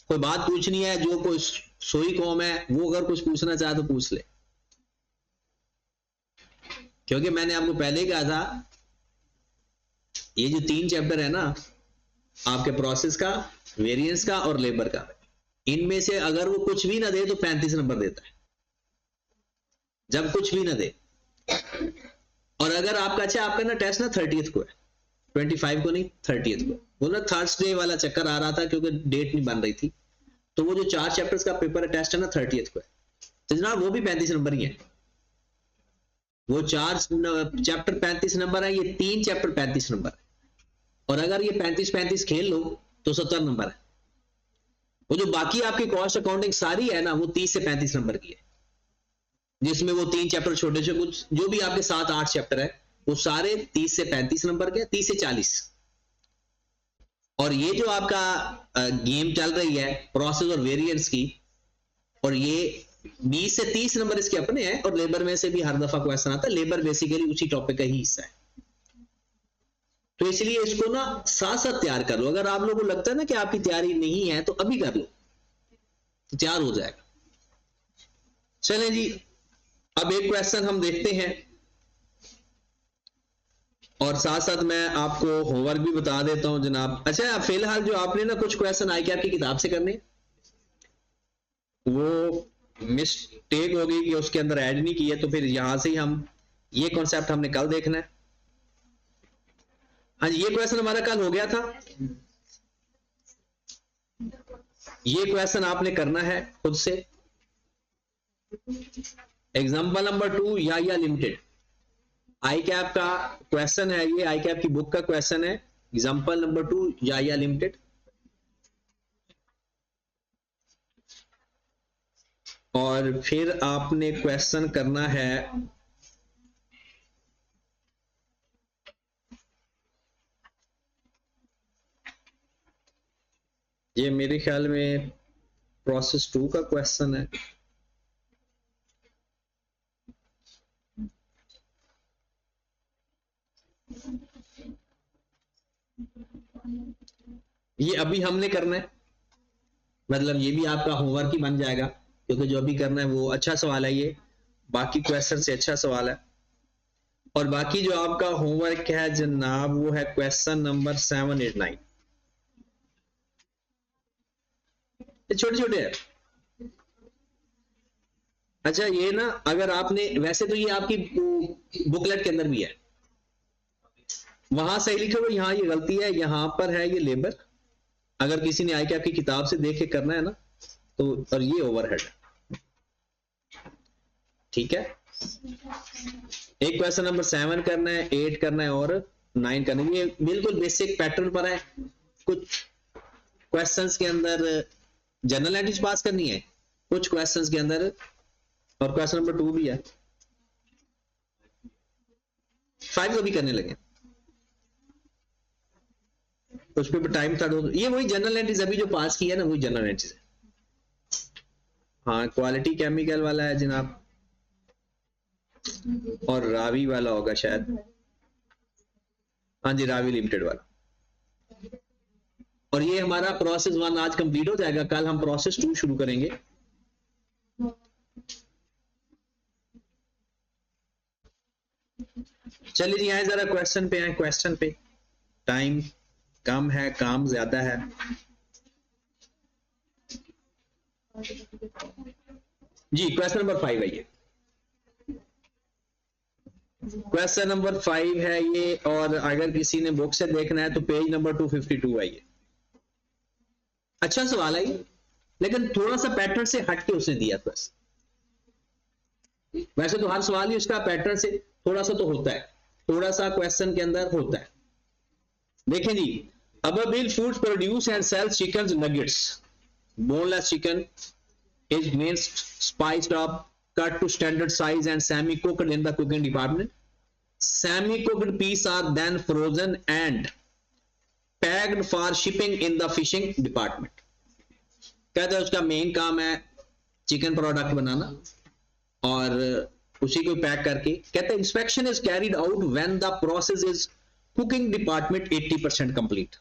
कोई बात पूछनी है? जो कोई सोई कौम है वो अगर कुछ पूछना चाहे तो पूछ ले, क्योंकि मैंने आपको पहले ही कहा था ये जो 3 चैप्टर है ना आपके प्रोसेस का, वेरिएंस का और लेबर का, इनमें से अगर वो कुछ भी ना दे तो 35 नंबर देता है, जब कुछ भी ना दे। और अगर आपका अच्छा आपका ना टेस्ट ना 30th को है, 25 को नहीं 30th को। वो ना थर्सडे वाला चक्कर आ रहा था क्योंकि डेट नहीं बन रही थी, तो वो जो 4 चैप्टर्स का पेपर है टेस्ट है ना 30th को है, तो जनाब वो भी 35 नंबर ही है। वो 4 चैप्टर 35 नंबर है, ये 3 चैप्टर 35 नंबर है। और अगर ये 35-35 खेल लो तो 70 नंबर है। वो जो बाकी आपकी कॉस्ट अकाउंटिंग सारी है ना वो 30 से 35 नंबर की है, जिसमें वो 3 चैप्टर छोटे से कुछ जो भी आपके 7-8 चैप्टर है वो सारे 30 से 35 नंबर के, 30 से 40। और ये जो आपका गेम चल रही है प्रोसेस और वेरिएंट्स की, और ये 20 से 30 नंबर इसके अपने हैं, और लेबर में से भी हर दफा क्वेश्चन आता है। लेबर बेसिकली उसी टॉपिक का ही हिस्सा है, तो इसलिए इसको ना साथ साथ तैयार कर लो। अगर आप लोगों को लगता है ना कि आपकी तैयारी नहीं है तो अभी कर लो, तो तैयार हो जाएगा। चलें जी, अब एक क्वेश्चन हम देखते हैं, और साथ साथ मैं आपको होमवर्क भी बता देता हूं जनाब। अच्छा, फिलहाल जो आपने ना कुछ क्वेश्चन आए कि आपकी किताब से करने, वो मिस्टेक हो गई कि उसके अंदर ऐड नहीं किया, तो फिर यहां से ही हम ये कॉन्सेप्ट हमने कल देखना है। हाँ जी, ये क्वेश्चन हमारा कल हो गया था। ये क्वेश्चन आपने करना है खुद से। एग्जाम्पल नंबर 2, या लिमिटेड, आई कैप का क्वेश्चन है ये, आई कैप की बुक का क्वेश्चन है। एग्जाम्पल नंबर 2, या लिमिटेड। और फिर आपने क्वेश्चन करना है ये, मेरे ख्याल में प्रोसेस 2 का क्वेश्चन है। ये अभी हमने करना है, मतलब ये भी आपका होमवर्क ही बन जाएगा, क्योंकि जो अभी करना है वो अच्छा सवाल है, ये बाकी क्वेश्चन से अच्छा सवाल है। और बाकी जो आपका होमवर्क है जनाब, वो है क्वेश्चन नंबर 7, 8, 9। ये छोटे छोटे हैं। अच्छा, ये ना अगर आपने, वैसे तो ये आपकी बुकलेट के अंदर भी है, वहां सही लिखा हुआ, यहाँ ये गलती है, यहां पर है ये लेबर। अगर किसी ने आई कि आपकी किताब से देख के करना है ना, तो, और ये ओवरहेड, ठीक है। एक क्वेश्चन नंबर 7 करना है, 8 करना है और 9 करना है। ये बिल्कुल बेसिक पैटर्न पर है। कुछ क्वेश्चंस के अंदर जनरल एंट्रीज पास करनी है, कुछ क्वेश्चंस के अंदर, और क्वेश्चन नंबर 2 भी है, 5 तो भी करने लगे, उस पर टाइम था। ये वही जनरल एंट्रीज अभी जो पास की है ना, वही जनरल एंट्रीज है। हाँ, क्वालिटी केमिकल वाला है जनाब, और रावी वाला होगा शायद। हाँ जी, रावी लिमिटेड वाला। और ये हमारा प्रोसेस 1 आज कंप्लीट हो जाएगा, कल हम प्रोसेस 2 शुरू करेंगे। चलिए जी, आए जरा क्वेश्चन पे आए। क्वेश्चन पे टाइम कम है, काम ज्यादा है। जी, क्वेश्चन नंबर 5 है ये, क्वेश्चन नंबर 5 है ये। और अगर किसी ने बुक से देखना है तो पेज नंबर 252 है ये। अच्छा सवाल है ये, लेकिन थोड़ा सा पैटर्न से हटके उसने दिया क्वेश्चन। वैसे तो हर सवाल ही उसका पैटर्न से थोड़ा सा तो होता है, थोड़ा सा क्वेश्चन के अंदर होता है। देखें जी, Ababil Foods produce and sells chicken nuggets. Boneless chicken is minced, spiced up, cut to standard size and semi-cooked in the cooking department. Semi-cooked pieces are then frozen and packed for shipping in the fishing department. कहता है उसका main काम है chicken product बनाना और उसी को pack करके। कहता है inspection is carried out when the process is cooking department 80% complete.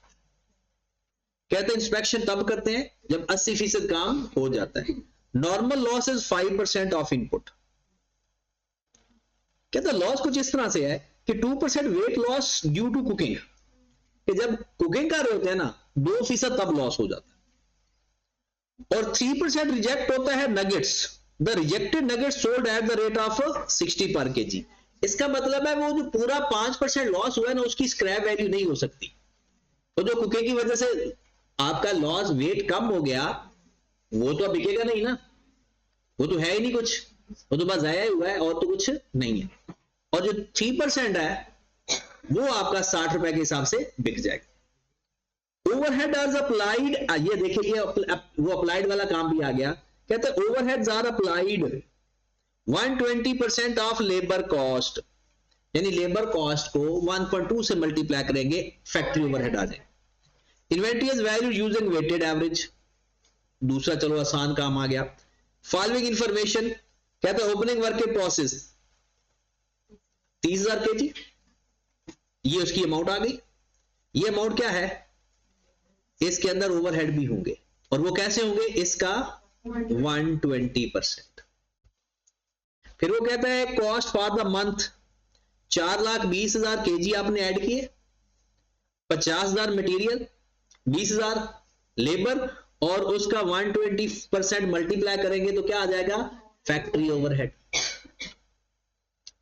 कहते हैं इंस्पेक्शन तब करते हैं जब 80% काम हो जाता है। Normal loss is 5% of input. कहता है लॉस कुछ इस तरह से है कि 2% weight loss due to cooking, कि जब कुकिंग कर रहे होते हैं ना 2% तब लॉस हो जाता है। और 3% रिजेक्ट होता है nuggets, the rejected nuggets sold at the rate of 60 पर केजी। इसका मतलब है वो जो पूरा 5% लॉस हुआ है ना, उसकी स्क्रैप वैल्यू नहीं हो सकती। तो जो कुकिंग की वजह से आपका लॉस वेट कम हो गया, वो तो अब बिकेगा नहीं ना, वो तो है ही नहीं कुछ, वो तो बस जाया ही हुआ है और तो कुछ नहीं है। और जो 3% है वो आपका 60 रुपए के हिसाब से बिक जाएगा। ओवरहेड आर अप्लाइड, ये देखिए वो अप्लाइड वाला काम भी आ गया। कहते हैं overheads are applied 120% of labour cost यानी लेबर कॉस्ट को 1.2 से मल्टीप्लाई करेंगे, फैक्ट्री ओवरहेड आ जाए। Inventory is value using weighted average, दूसरा चलो आसान काम आ गया। फॉलोइंग इंफॉर्मेशन कहते हैं opening work in process 30,000 kg, ये उसकी अमाउंट आ गई। ये अमाउंट क्या है, इसके अंदर ओवरहेड भी होंगे, और वो कैसे होंगे, इसका 120%। फिर वो कहता है cost for the month 4,20,000 kg आपने ऐड किए, 50,000 मटेरियल, 20,000 लेबर, और उसका 120% मल्टीप्लाई करेंगे तो क्या आ जाएगा, फैक्ट्री ओवरहेड।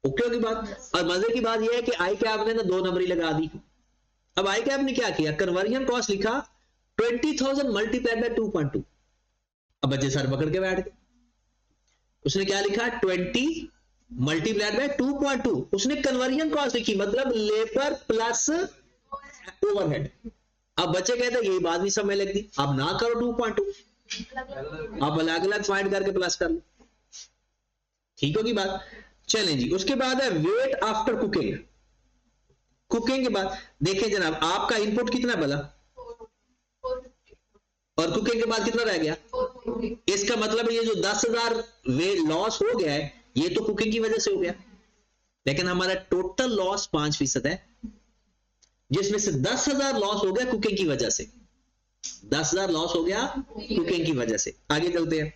ओके की बात। और मजे की बात यह है कि आई कैप ने ना 2 नंबरी लगा दी। अब आई कैप ने क्या किया, कन्वर्जन कॉस्ट लिखा 20,000 मल्टीप्लाइड बाय 2.2। अब बच्चे सर पकड़ के बैठ गए, उसने क्या लिखा 20 मल्टीप्लाइड बाय 2.2, उसने कन्वर्जन कॉस्ट लिखी, मतलब लेबर प्लस ओवरहेड। अब बच्चे कहते हैं यही बात भी समय लगती, अब ना करो 2.2, आप अलग अलग फाइंड करके प्लस कर लो, ठीक होगी बात। चलें जी, उसके बाद है वेट आफ्टर कुकिंग। कुकिंग के बाद देखें जनाब, आपका इनपुट कितना बला और कुकिंग के बाद कितना रह गया, इसका मतलब ये जो 10,000 वेट लॉस हो गया है, ये तो कुकिंग की वजह से हो गया, लेकिन हमारा टोटल लॉस 5% है, जिसमें से 10,000 लॉस हो गया कुकिंग की वजह से, 10,000 लॉस हो गया कुकिंग की वजह से। आगे चलते हैं,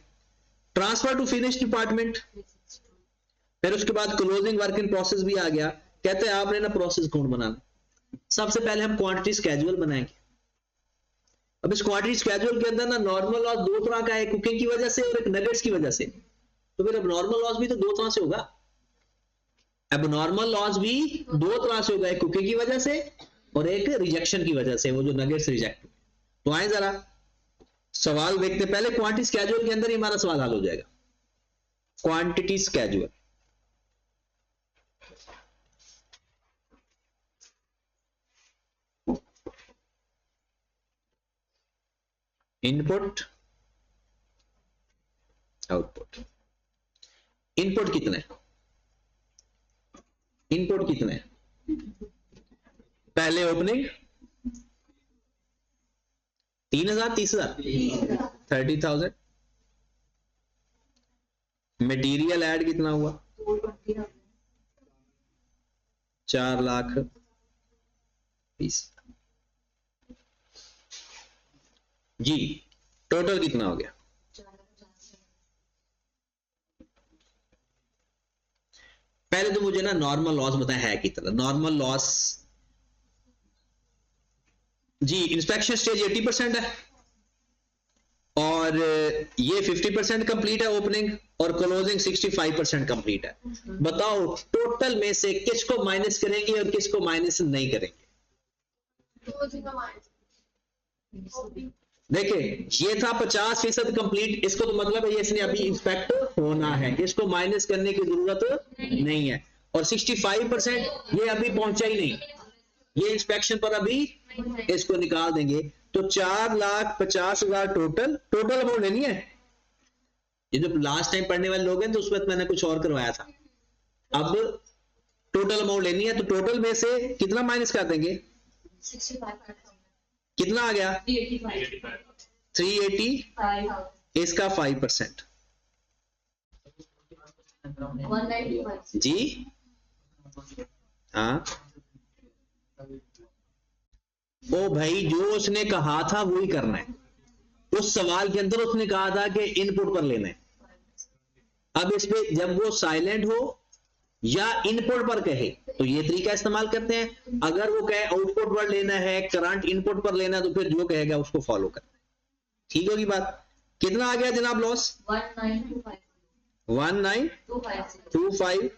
ट्रांसफर टू फिनिश डिपार्टमेंट। फिर उसके बाद क्लोजिंग वर्क इन प्रोसेस भी आ गया। कहते हैं आपने ना प्रोसेस अकाउंट बनाना, सबसे पहले हम क्वांटिटी स्केड्यूल बनाएंगे। अब इस क्वांटिटी स्केड्यूल के अंदर ना नॉर्मल लॉस 2 तरह का है, कुकिंग की वजह से और एक नगेट्स की वजह से। तो फिर अब नॉर्मल लॉस भी तो 2 तरह से होगा, अब नॉर्मल लॉस भी 2 तरह से होगा, एक कुकिंग की वजह से और एक रिजेक्शन की वजह से, वो जो नगेट्स रिजेक्ट। तो आए जरा सवाल देखते, पहले क्वांटिटी स्केड्यूल के अंदर ही हमारा सवाल हल हो जाएगा। Quantity schedule, input output. Input कितना है, इनपुट कितना है, पहले ओपनिंग 3,000 30,000 30,000, मटेरियल ऐड कितना हुआ 4,20,000 जी, टोटल कितना हो गया, पहले तो मुझे ना नॉर्मल लॉस बताया है कितना। नॉर्मल लॉस जी, इंस्पेक्शन स्टेज 80% है और ये 50% कंप्लीट है ओपनिंग, और क्लोजिंग 65% कंप्लीट है। बताओ टोटल में से किसको माइनस करेंगे और किसको माइनस नहीं करेंगे। देखिए ये था 50% कंप्लीट, इसको तो मतलब है ये इसने अभी इंस्पेक्ट होना है, इसको माइनस करने की जरूरत नहीं है। और 65% ये अभी पहुंचा ही नहीं, ये इंस्पेक्शन पर अभी इसको निकाल देंगे। तो 4,50,000 टोटल अमाउंट लेनी है। ये जो लास्ट टाइम पढ़ने वाले लोग हैं तो उसमें मैंने कुछ और करवाया था, अब टोटल अमाउंट लेनी है। तो टोटल में से कितना माइनस कर देंगे, 65 कितना आ गया 380, इसका 5% जी हाँ। ओ भाई जो उसने कहा था वही करना है, उस सवाल के अंदर उसने कहा था कि इनपुट पर लेना है। अब इस पे जब वो साइलेंट हो या इनपुट पर कहे तो ये तरीका इस्तेमाल करते हैं, अगर वो कहे आउटपुट पर लेना है, करंट इनपुट पर लेना है, तो फिर जो कहेगा उसको फॉलो करना है। ठीक होगी बात। कितना आ गया जनाब लॉस 19,250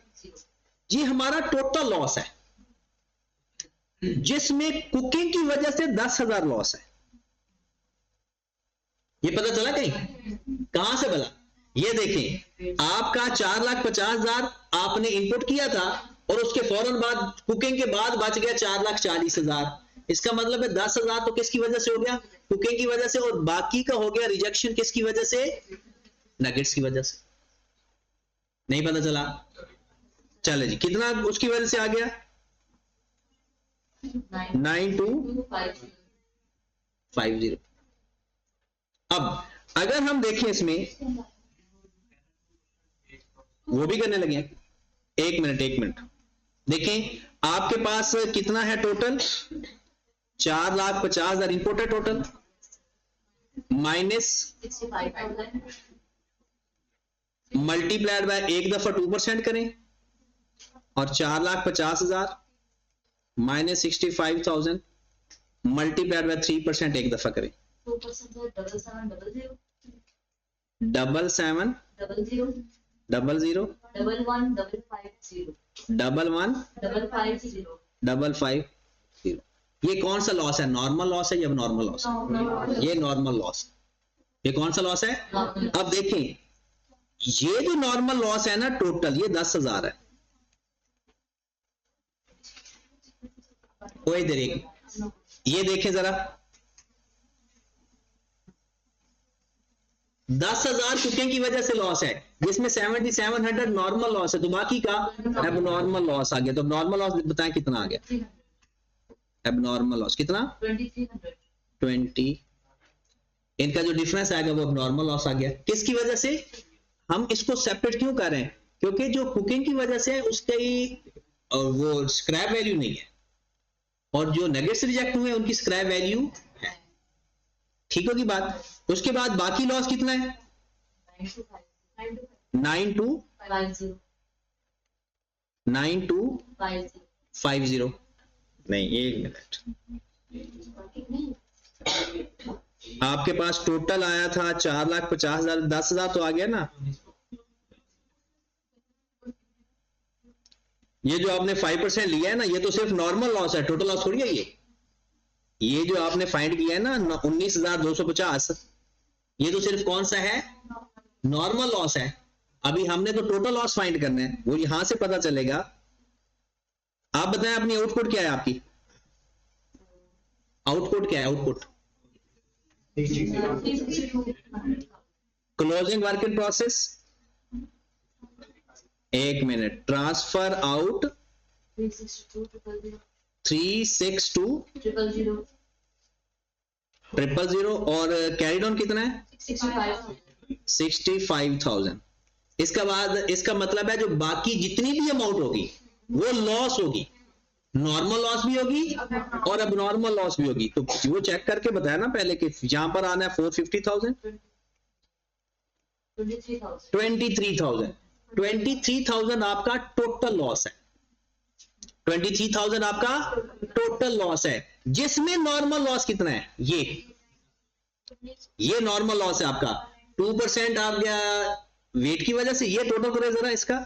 जी हमारा टोटल लॉस है, जिसमें कुकिंग की वजह से 10,000 लॉस है। ये पता चला कहीं, कहां से भला, ये देखें आपका 4,50,000 आपने इनपुट किया था और उसके फौरन बाद कुकिंग के बाद बच गया 4,40,000। इसका मतलब है 10,000 तो किसकी वजह से हो गया, कुकिंग की वजह से, और बाकी का हो गया रिजेक्शन किसकी वजह से, नगेट्स की वजह से। नहीं पता चला, चले जी, कितना उसकी वजह से आ गया 9250। अब अगर हम देखें इसमें, वो भी करने लगे, एक मिनट देखें आपके पास कितना है टोटल, 4,50,000 इनपुट है टोटल, माइनस मल्टीप्लाइड बाय एक दफा 2% करें, और 4,50,000 माइनस 65,000 मल्टीप्लाइड बाय 3% एक दफा करें, 7700 1150। ये कौन सा लॉस है, नॉर्मल लॉस है या नॉर्मल लॉस है? ये नॉर्मल लॉस। ये कौन सा लॉस है? अब देखें ये जो नॉर्मल लॉस है ना टोटल, ये 10,000 है। कोई देर, ये देखें जरा, 10,000 कुकिंग की वजह से लॉस है, जिसमें 7700 नॉर्मल लॉस है, तो बाकी का अब नॉर्मल लॉस आ गया। तो नॉर्मल लॉस बताएं कितना आ गया? अब नॉर्मल लॉस कितना? 20। इनका जो डिफरेंस आएगा वो अब नॉर्मल लॉस आ गया। किसकी वजह से? हम इसको सेपरेट क्यों कर रहे हैं? क्योंकि जो कुकिंग की वजह से उसकी वो स्क्रैप वैल्यू नहीं है, और जो नेगेट्स रिजेक्ट हुए उनकी स्क्रैप वैल्यू है। ठीक होगी बात? उसके बाद बाकी लॉस कितना है? 9250। नहीं, एक मिनट, आपके पास टोटल आया था 4,50,000, 10,000 तो आ गया ना। ये जो आपने 5% लिया है ना, ये तो सिर्फ नॉर्मल लॉस है, टोटल लॉस थोड़ी है ये जो आपने फाइंड किया है ना 19,250, ये तो सिर्फ कौन सा है? नॉर्मल लॉस है। अभी हमने तो टोटल लॉस फाइंड करना है, वो यहां से पता चलेगा। आप बताएं अपनी आउटपुट क्या है? आपकी आउटपुट क्या है? Output closing work in process, एक मिनट, ट्रांसफर आउट 362,000 और कैरिड ऑन कितना है? 65,000। इसका बाद, इसका मतलब है जो बाकी जितनी भी अमाउंट होगी वो लॉस होगी, नॉर्मल लॉस भी होगी और अब नॉर्मल लॉस भी होगी। तो वो चेक करके बताया ना पहले कि यहां पर आना है 450,000, 23,000 आपका टोटल लॉस है। 23,000 आपका टोटल लॉस है, जिसमें नॉर्मल लॉस कितना है? ये नॉर्मल लॉस है आपका 2% आ गया वेट की वजह से। ये टोटल करें जरा इसका,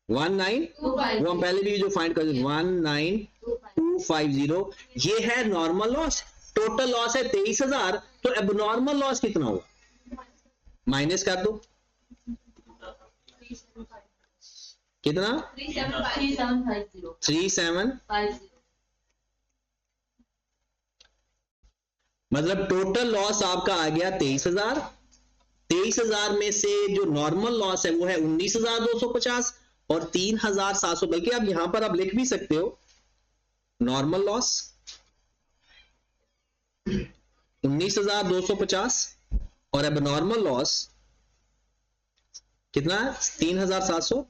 19, वो हम पहले भी जो फाइंड कर 19,250, ये है नॉर्मल लॉस। टोटल लॉस है 23,000, तो अब नॉर्मल लॉस कितना होगा? माइनस कर दो, कितना? 3750। मतलब टोटल लॉस आपका आ गया 23,000। 23,000 में से जो नॉर्मल लॉस है वो है 19,250 और 3,700, बल्कि आप यहां पर आप लिख भी सकते हो नॉर्मल लॉस 19,250 और अब नॉर्मल लॉस कितना? 3,700।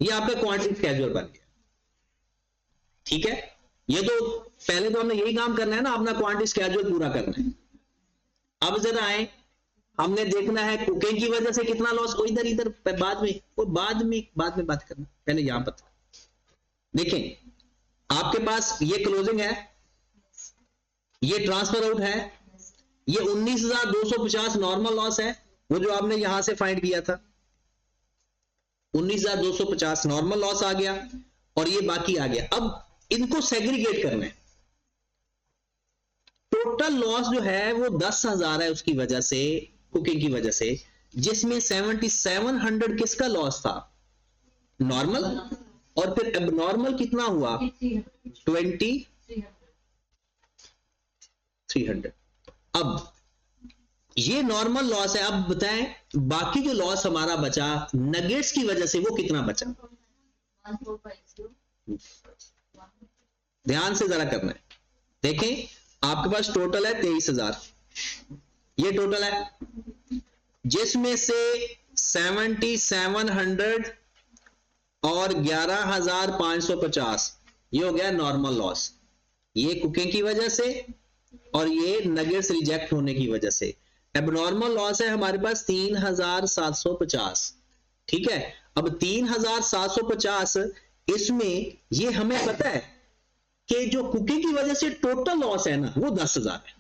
ये आपका क्वांटिटी स्केड्यूल बन गया। ठीक है, ये तो पहले तो हमने यही काम करना है ना, अपना क्वांटिटी स्केड्यूल पूरा करना है। अब जरा आए, हमने देखना है कुकिंग की वजह से कितना लॉस, वो इधर बाद में, वो बाद में बात करना, पहले यहां पर देखें। आपके पास ये क्लोजिंग है, ये ट्रांसफर आउट है, ये 19,250 नॉर्मल लॉस है, वो जो आपने यहां से फाइंड किया था 19,250 नॉर्मल लॉस आ गया, और ये बाकी आ गया। अब इनको सेग्रीगेट करना है। टोटल लॉस जो है वो 10,000 है उसकी वजह से, कुकिंग की वजह से, जिसमें 7700 किसका लॉस था? नॉर्मल, और फिर एबनॉर्मल कितना हुआ? 2300। अब ये नॉर्मल लॉस है। अब बताएं बाकी जो लॉस हमारा बचा नगेट्स की वजह से वो कितना बचा, ध्यान से जरा करना है। देखें आपके पास टोटल है 23,000, ये टोटल है जिसमें से 7700 और 11,550 ये हो गया नॉर्मल लॉस, ये कुकिंग की वजह से और ये नगेट्स रिजेक्ट होने की वजह से। एबनॉर्मल लॉस है हमारे पास 3,750, ठीक है। अब 3,750 इसमें ये हमें पता है कि जो कुकिंग की वजह से टोटल लॉस है ना वो 10,000 है,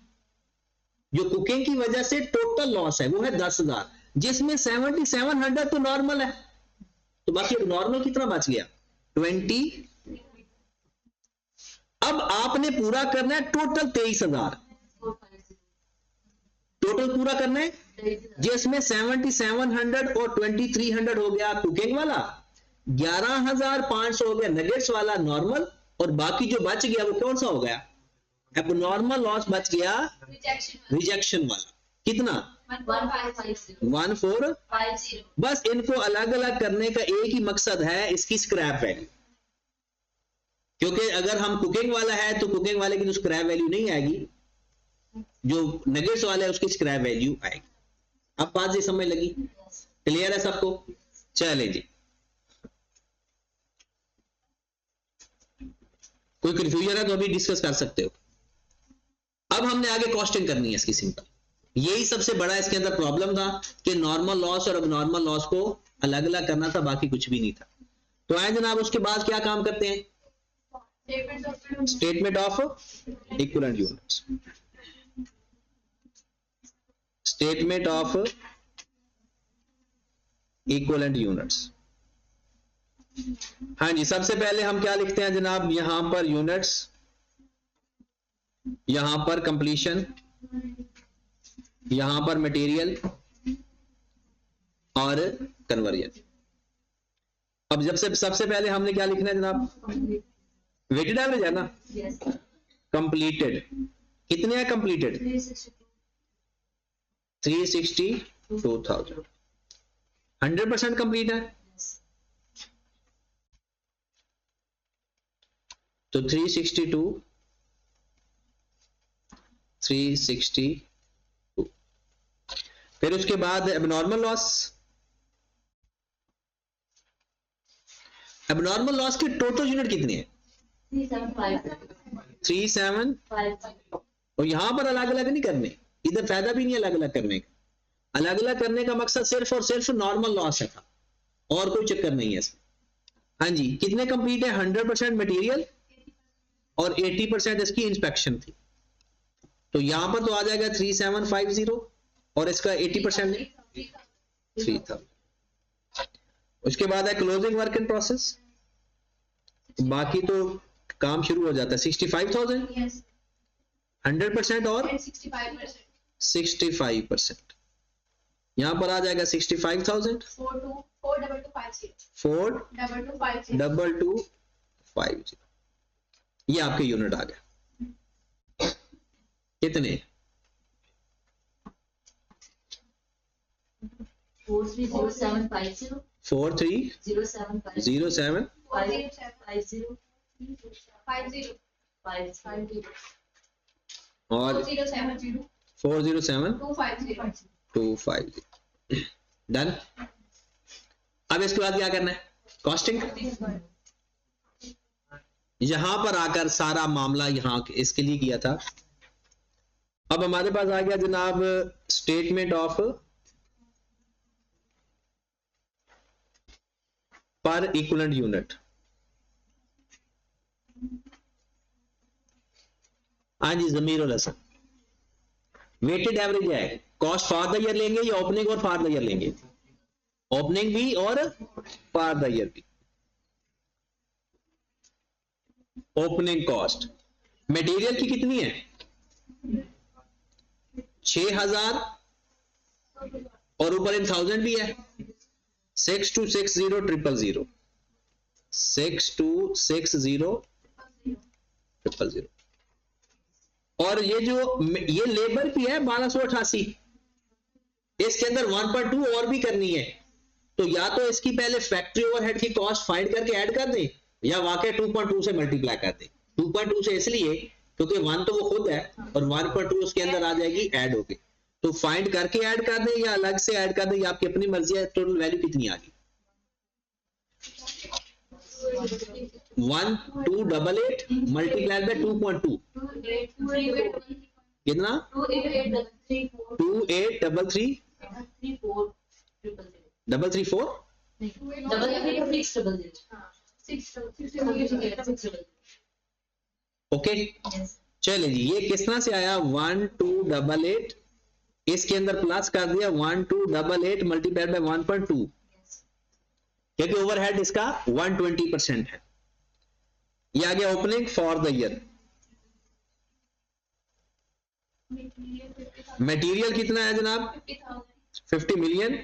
जो कुकिंग की वजह से टोटल लॉस है वो है 10,000, जिसमें 7700 तो नॉर्मल है, तो बाकी नॉर्मल कितना बच गया 20। अब आपने पूरा करना है टोटल 23,000, टोटल पूरा करना है जिसमें 7700 और 2300 हो गया कुकिंग वाला, 11,500 हो गया नगेट्स वाला नॉर्मल, और बाकी जो बच गया वो कौन सा हो गया एबनॉर्मल लॉस बच गया रिजेक्शन वाला, कितना 1450। बस इनको अलग अलग करने का एक ही मकसद है, इसकी स्क्रैप वैल्यू, क्योंकि अगर हम कुकिंग वाला है तो कुकिंग वाले की तो स्क्रैप वैल्यू नहीं आएगी, जो नगेट्स वाला है उसकी स्क्रैप वैल्यू आएगी। अब बात ये समझ लगी, क्लियर है सबको? चले जी, कोई कंफ्यूजन है तो अभी डिस्कस कर सकते हो। अब हमने आगे कॉस्टिंग करनी है इसकी सिंपल, यही सबसे बड़ा इसके अंदर प्रॉब्लम था कि नॉर्मल लॉस और एबनॉर्मल लॉस को अलग अलग करना था, बाकी कुछ भी नहीं था। तो आए जनाब उसके बाद क्या काम करते हैं, statement of equivalent units, statement of equivalent units. हाँ जी, सबसे पहले हम क्या लिखते हैं जनाब, यहां पर यूनिट्स, यहां पर कंप्लीशन, यहां पर मटेरियल और कन्वर्जन। अब जब से सबसे पहले हमने क्या लिखना है जनाब, वेटेड एवरेज है ना, कंप्लीटेड कितने हैं कंप्लीटेड 362,000, 100% कंप्लीट है तो 362 फिर उसके बाद एबनॉर्मल लॉस, एबनॉर्मल लॉस के टोटल यूनिट कितने हैं 3,750, और यहां पर अलग अलग नहीं करने, इधर फायदा भी नहीं अलग अलग करने का, अलग अलग करने का मकसद सिर्फ और सिर्फ नॉर्मल लॉस है था, और कोई चक्कर नहीं है इसमें। हाँ जी, कितने कंप्लीट है 100% मटेरियल और 80% इसकी इंस्पेक्शन थी, तो यहां पर तो आ जाएगा 3750 और इसका 80% 3000। उसके बाद है क्लोजिंग वर्क इन प्रोसेस, बाकी तो काम शुरू हो जाता है 65,000, 100% और 65%, यहां पर आ जाएगा 65,000 42250, ये आपके यूनिट आ गया। कितने 430750 4307 और 407250 डन। अब इसके बाद क्या करना है, कॉस्टिंग। यहां पर आकर सारा मामला यहां इसके लिए किया था। अब हमारे पास आ गया जनाब स्टेटमेंट ऑफ पर इक्विवेलेंट यूनिट। हाँ जी जमीर उल हसन, वेटेड एवरेज है, कॉस्ट फॉर द ईयर लेंगे या ओपनिंग और फॉर द ईयर लेंगे, ओपनिंग भी और फॉर द ईयर भी। ओपनिंग कॉस्ट मटेरियल की कितनी है 6,000 और ऊपर इन 1000 भी है, 6260,000 6260,000 और ये जो ये लेबर भी है 1288, इसके अंदर 1.2 और भी करनी है, तो या तो इसकी पहले फैक्ट्री ओवरहेड की कॉस्ट फाइंड करके ऐड कर दे, या वाकई 2.2 से मल्टीप्लाई कर दे। 2.2 से इसलिए क्योंकि 1 तो वो खुद है और 1.2 उसके अंदर आ जाएगी ऐड होके, तो फाइंड करके ऐड कर दे या अलग से ऐड कर दे, या आपकी अपनी मर्जी है। टोटल वैल्यू कितनी आ गई? 1288 मल्टीप्लाई बाय 2.2 कितना? 28334334 ओके। चलिए जी, ये किस तरह से आया? 1288 इसके अंदर प्लस कर दिया 1288 मल्टीप्लाइड बाय 1.2, क्योंकि ओवरहेड इसका 120% है। ये आ गया opening for the year. Material कितना है जनाब? 50 मिलियन।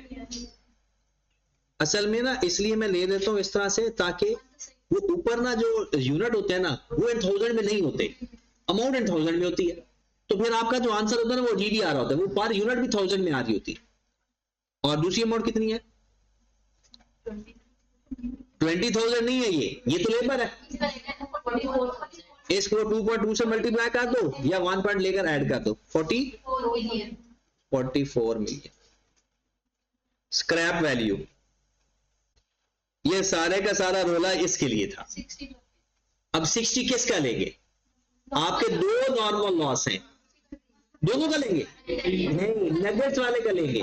असल में ना इसलिए मैं ले देता हूं इस तरह से, ताकि वो ऊपर ना जो यूनिट होते हैं ना वो इन थाउजेंड में नहीं होते, अमाउंट इन थाउजेंड में होती है, तो फिर आपका जो आंसर होता है ना वो जीडी आ रहा होता है, वो पर यूनिट भी 1000 में आ रही होती है। और दूसरी अमाउंट कितनी है? 20,000 नहीं है, ये तो लेबर है। इसको 2.2 से मल्टीप्लाई कर दो या 1 पॉइंट लेकर ऐड कर दो, 44 मिलियन। स्क्रैप वैल्यू, ये सारे का सारा रोला इसके लिए था। अब 60 किसका लेंगे? आपके दो नॉर्मल लॉस हैं, दोनों का लेंगे? नहीं, नगेट्स वाले का लेंगे,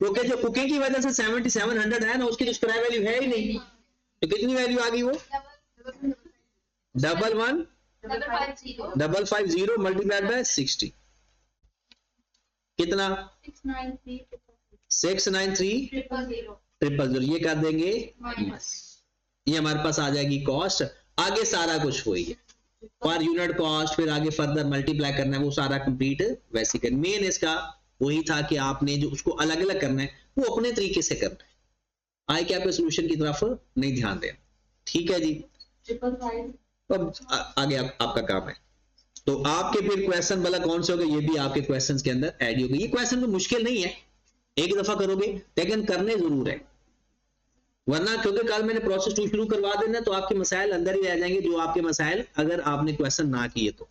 क्योंकि जो कुकिंग की वजह से 7700 है ना, उसकी तो स्क्रैप वैल्यू है ही नहीं। तो कितनी वैल्यू आ गई? वो 11550 मल्टीप्लाइड बाय 60 कितना? 693,000। ये कर देंगे, ये हमारे पास आ जाएगी कॉस्ट। आगे सारा कुछ वही है, पर यूनिट कॉस्ट, फिर आगे फर्दर मल्टीप्लाई करना है, वो सारा कंप्लीट वैसे कर। मेन इसका वही था कि आपने जो उसको अलग अलग करना है वो अपने तरीके से करना है, आई क्या पे सोल्यूशन की तरफ नहीं ध्यान देना। ठीक है जी, अब आगे आपका काम है। तो आपके फिर क्वेश्चन भला कौन से होंगे, ये भी आपके क्वेश्चंस के अंदर ऐड होगी। ये क्वेश्चन तो मुश्किल नहीं है, एक दफा करोगे, लेकिन करने जरूर है, वरना क्योंकि कल मैंने प्रोसेस 2 शुरू करवा देना तो आपके मसाइल अंदर ही रह जाएंगे, जो आपके मसाइल अगर आपने क्वेश्चन ना किए तो।